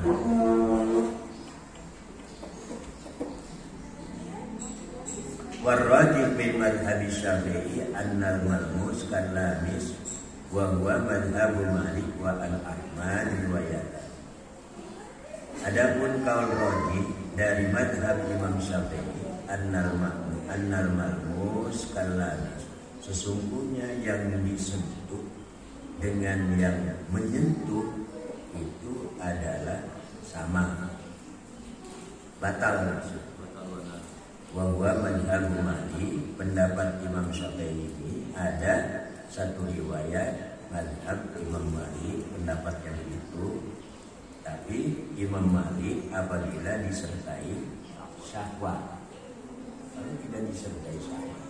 Warrajih min madhabi Syafi'i annal malmus kan lamis wa huwa madhabu Malik wa al-Ahmad riwayat. Adapun kaul rajih dari madhab Imam Syafi'i annal malmus kan lamis, sesungguhnya yang disentuh dengan yang menyentuh itu adalah sama, batal. Wa huwa madhab Malik, pendapat Imam Syafi'i ini ada satu riwayat madhab Imam Malik pendapat yang itu, tapi Imam Malik apabila disertai syahwat, kalau tidak disertai syahwat.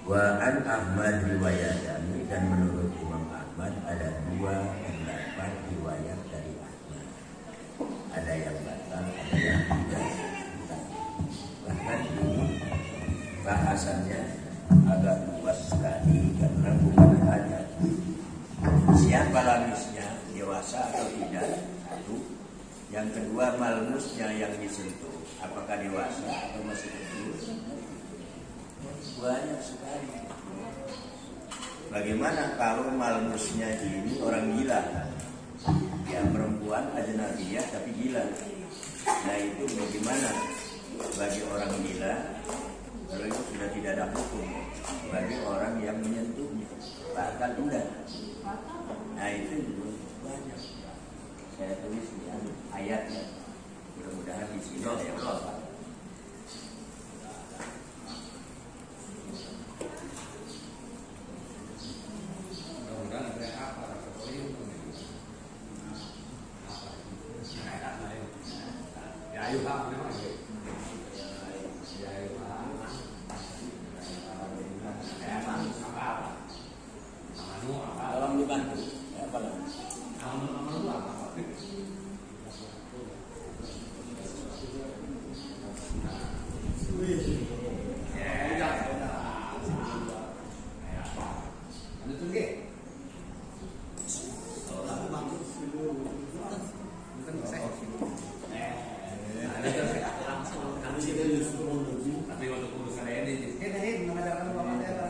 Wa an Ahmad riwayatan, dan menurut Imam Ahmad ada dua pendapat riwayat dari Ahmad, ada yang batal, ada yang tidak. Bahkan ini bahasannya agak luas sekali karena bukan hanya siapa lamisnya, dewasa atau tidak, satu. Yang kedua malmusnya yang disentuh, apakah dewasa atau masih kecil. Banyak sekali. Bagaimana kalau malmusnya ini orang gila? Ya perempuan ajnabiyah tapi gila. Nah itu bagaimana? bagi orang gila, kalau itu sudah tidak ada hukum bagi orang yang menyentuhnya, bahkan udah. Nah itu juga banyak. Saya tulis di ayatnya. Mudah-mudahan di sini ada yang hafal. Mudah-mudahan ada yang hafal. Ya ayo Pak, memang ya. Ya ayo Pak. Tolong dibantu. Apa lagi? Tapi untuk urusan ini, mengajarkan bapak saya.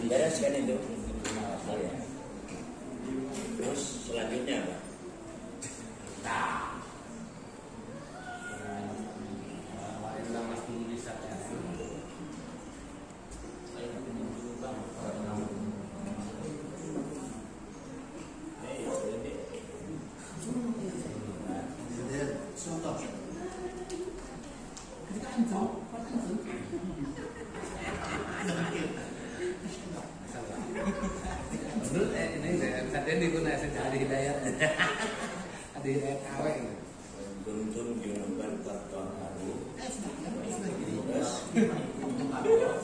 Bereskan itu. Terus selanjutnya apa? Menurut ini saya digunakan secara hidayah. Ada hidayah kawe. Tuntun junuban karton haru. Terus tuntun junuban karton haru. Terus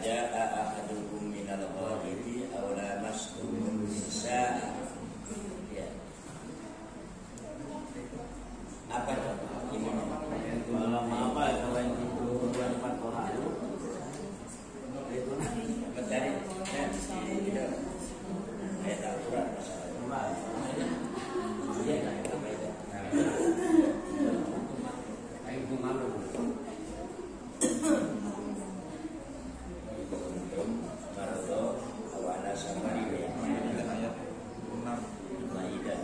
ada ahadukum minal ghaibi aw lamastum nisaa. Ya. Apa ini? Malam apa kalau yang itu bulan 4 hari? Mencari tidak ayat Al-Quran masalah. Iya, apa itu? Ayo malu. Untuk mardo awana sama ayat 6 Maidah.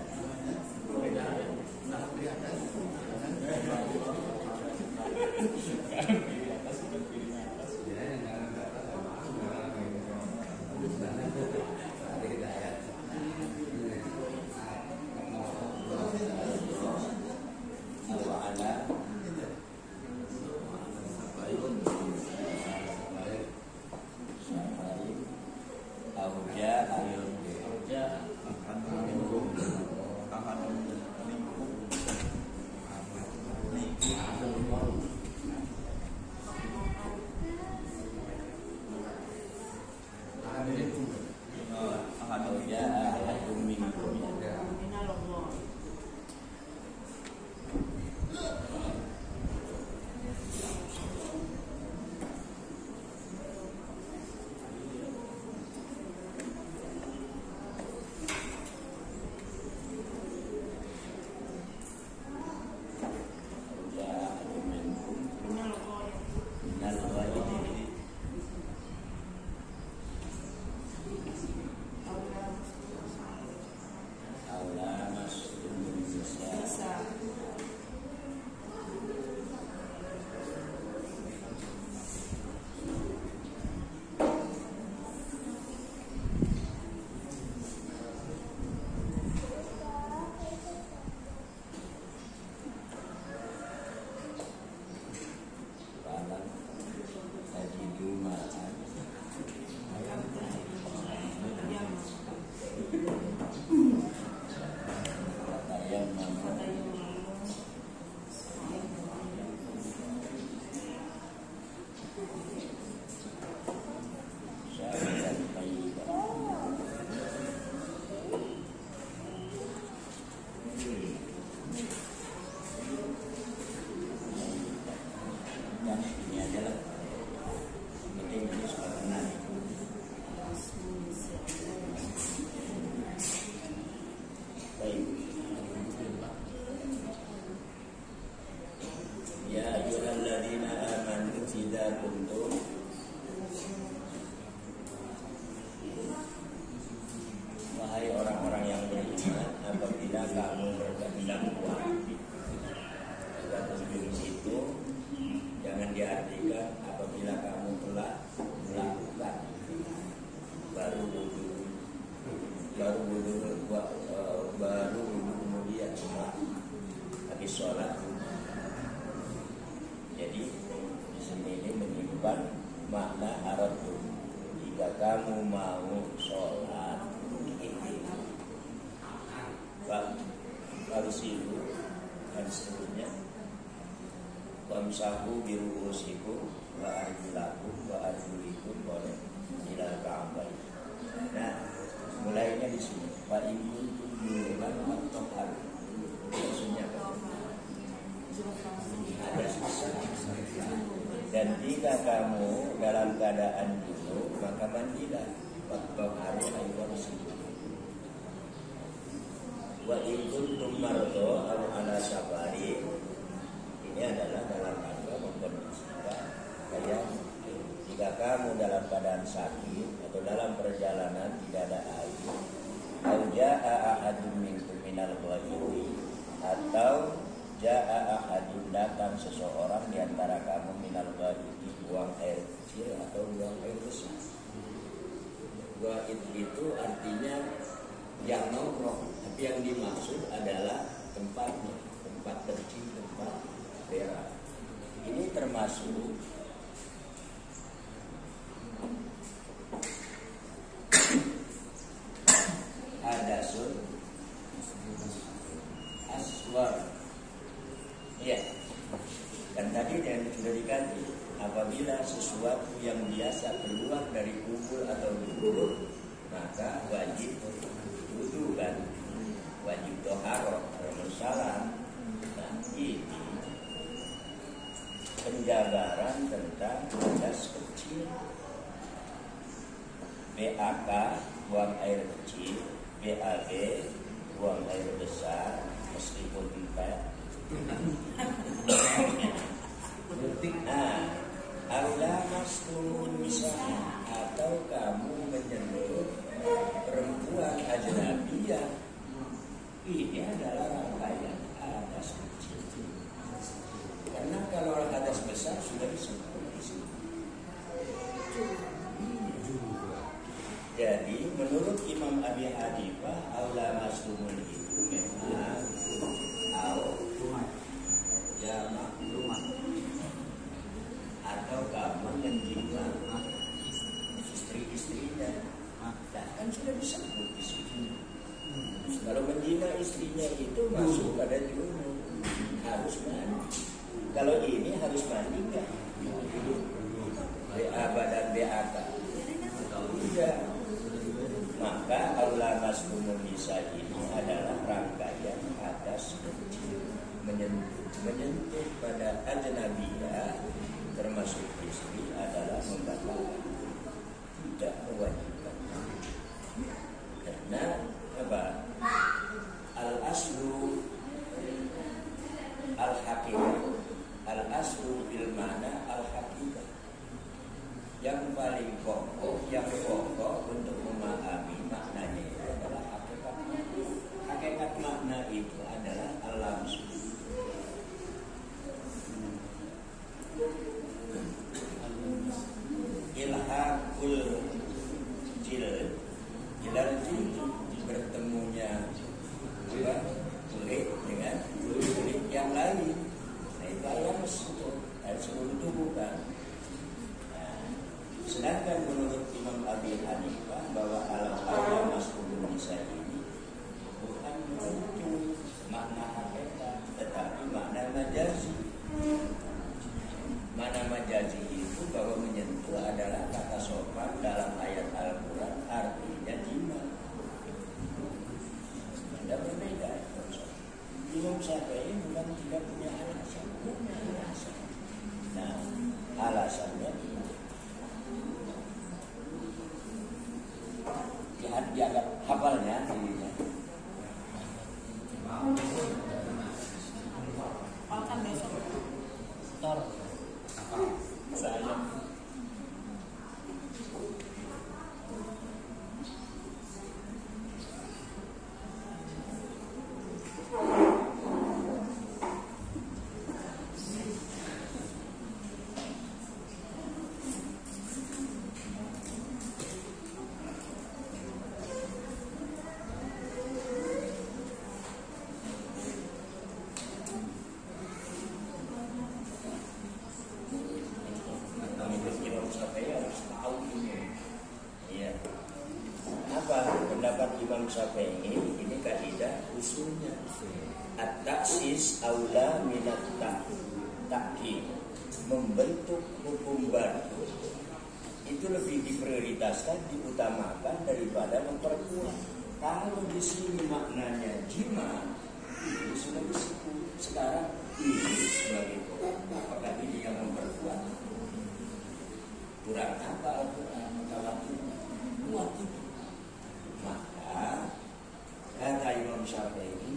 baru wudhu kemudian habis sholat. Jadi di sini ini menyimpan makna aradu. Jika kamu mau sholat, harus itu dan seterusnya. Wamsahu biruusikum wa arjulakum wa arjulikum boleh ilal ka'bah. Nah, mulainya di sini. Wa in kuntum junuban fattaqu. Maksudnya apa? Ada susah. Dan jika kamu dalam keadaan junub, maka mandilah. Fattaqu ayyarusi. Wa in kuntum mardo aw ala safari. Ini adalah dalam rangka mengkondisikan kayak jika kamu dalam keadaan sakit atau dalam perjalanan tidak ada air, atau jaa ahadun minkum minal ghairi, atau jaa ahadun datang seseorang di antara kamu minal ghairi, buang air kecil atau buang air besar. Ghaid itu artinya yang nongkrong, tapi yang dimaksud adalah tempatnya, tempat kecil, tempat berak. Ini termasuk hadasul aswar. Iya. Dan tadi yang sudah diganti, apabila sesuatu yang biasa keluar dari kubur atau dubur, maka wajib wudu kan, wajib toharoh, salam. Nah, ini penjabaran tentang hadas kecil. BAK buang air kecil, BAB buang air besar, meskipun empat. Nah, Allah mastumun misalnya, atau kamu menyentuh perempuan ajnabiyah, ini adalah rangkaian hadas kecil. Karena kalau hadas besar sudah disebut di sini. Jadi menurut Imam Abi Hanifah, aula maslumun itu memang atau kamu menjima istri-istrinya. Nah, kan sudah disebut di sini. Kalau menjima istrinya itu masuk pada junub, harus mandi. Kalau ini harus mandi enggak? BAB dan BAK. Tidak. Maka aula maslumun nisa ini adalah rangkaian hadas kecil, menyentuh pada ajnabiyah termasuk istri adalah membatalkan, tidak mewajibkan. Karena apa? Al aslu al haqiqah, al aslu bil mana al haqiqah. Yang paling pokok, yang pokok untuk memahami maknanya itu adalah hakikat. Hakikat makna itu adalah alam suci. Ilhaqul jilal, jilal itu bertemunya kulit dengan kulit yang lain. Nah, itu alam suci, seluruh tubuh kan. Sedangkan menurut Imam Abi Hanifah bahwa alam mas'ulun nisa ini bukan merujuk makna hakikat, tetapi makna majazi. Makna majazi itu bahwa menyentuh adalah kata sopan dalam ayat Al-Quran, artinya jima. Ada berbeda. Imam Syafi'i bukan tidak punya alasan, punya alasan. Nah, alasannya dianggap hafalnya dirinya. Makan besok. Saya Imam Syafi'i ini kaidah usulnya. At-taksis aula minat ta'kim. Membentuk hukum baru itu lebih diprioritaskan, diutamakan daripada memperkuat. Kalau di sini maknanya jima, itu sudah disebut. Sekarang ini sebagai hukum, apakah ini yang memperkuat? Kurang apa Al-Quran? Kalau kuat itu. Maka kata Imam Syafi'i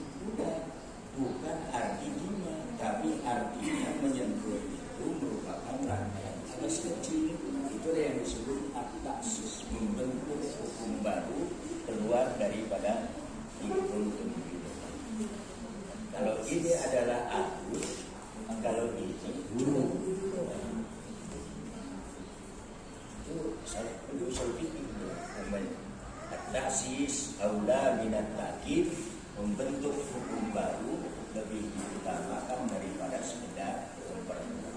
bukan arti jima, tapi artinya menyentuh itu merupakan rangkaian atas kecil. Itu yang disebut at-taksis, membentuk hukum baru keluar daripada hukum kehidupan. Kalau ini adalah akus, kalau ini burung. Itu saya perlu selfie namanya. At-taksis aula minat takif, membentuk hukum baru lebih diutamakan daripada sekedar memperkuat.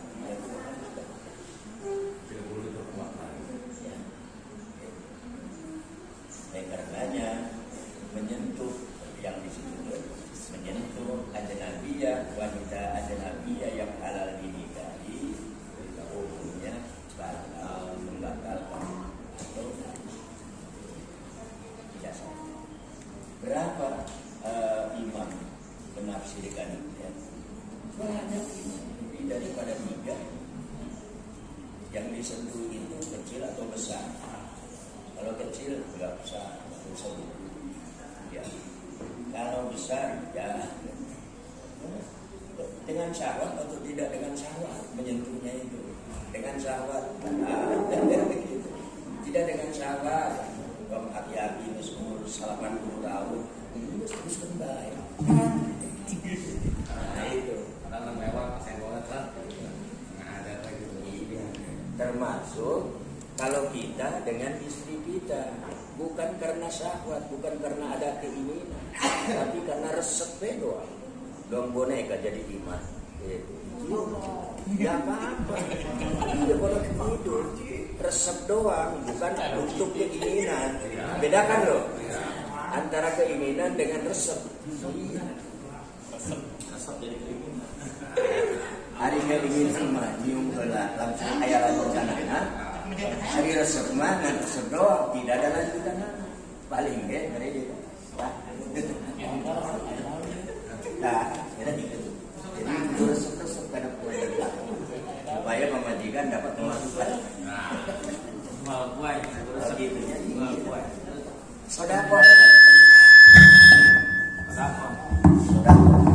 Karenanya menyentuh yang disebut menyentuh ajnabiyah, wanita ajnabiyah yang halal dinikahi, hukumnya batal, membatalkan atau tidak sah. Berapa imam menafsirkan itu? Banyak, lebih daripada 3. Yang disentuh itu kecil atau besar? Kalau kecil nggak besar, ya. Kalau besar, ya. Dengan syahwat atau tidak dengan syahwat menyentuhnya itu? Dengan syahwat, begitu. Tidak dengan syahwat. Bang aki-aki umur 80 tahun, terus kembali. Nah itu. Karena mewah, senggolnya kan nggak ada lagi. Termasuk kalau kita dengan istri kita, bukan karena syahwat, bukan karena ada keinginan, tapi karena resep doang. Dong boneka jadi imam. Gak apa-apa. Dia boleh begitu. Resep doang, bukan untuk keinginan. Bedakan loh antara keinginan dengan resep. Resep jadi keinginan. Hari keinginan mah nyium heula langsung aya lanjutanana. Hari resep mah dan resep doang, tidak ada lanjutan. Paling ya dari dia. Nah, jadi resep-resep kada boleh supaya pemajikan dapat memasukkan. Mal kuai, Gitu ya. kuai. Sodako. Berapa? Sodako.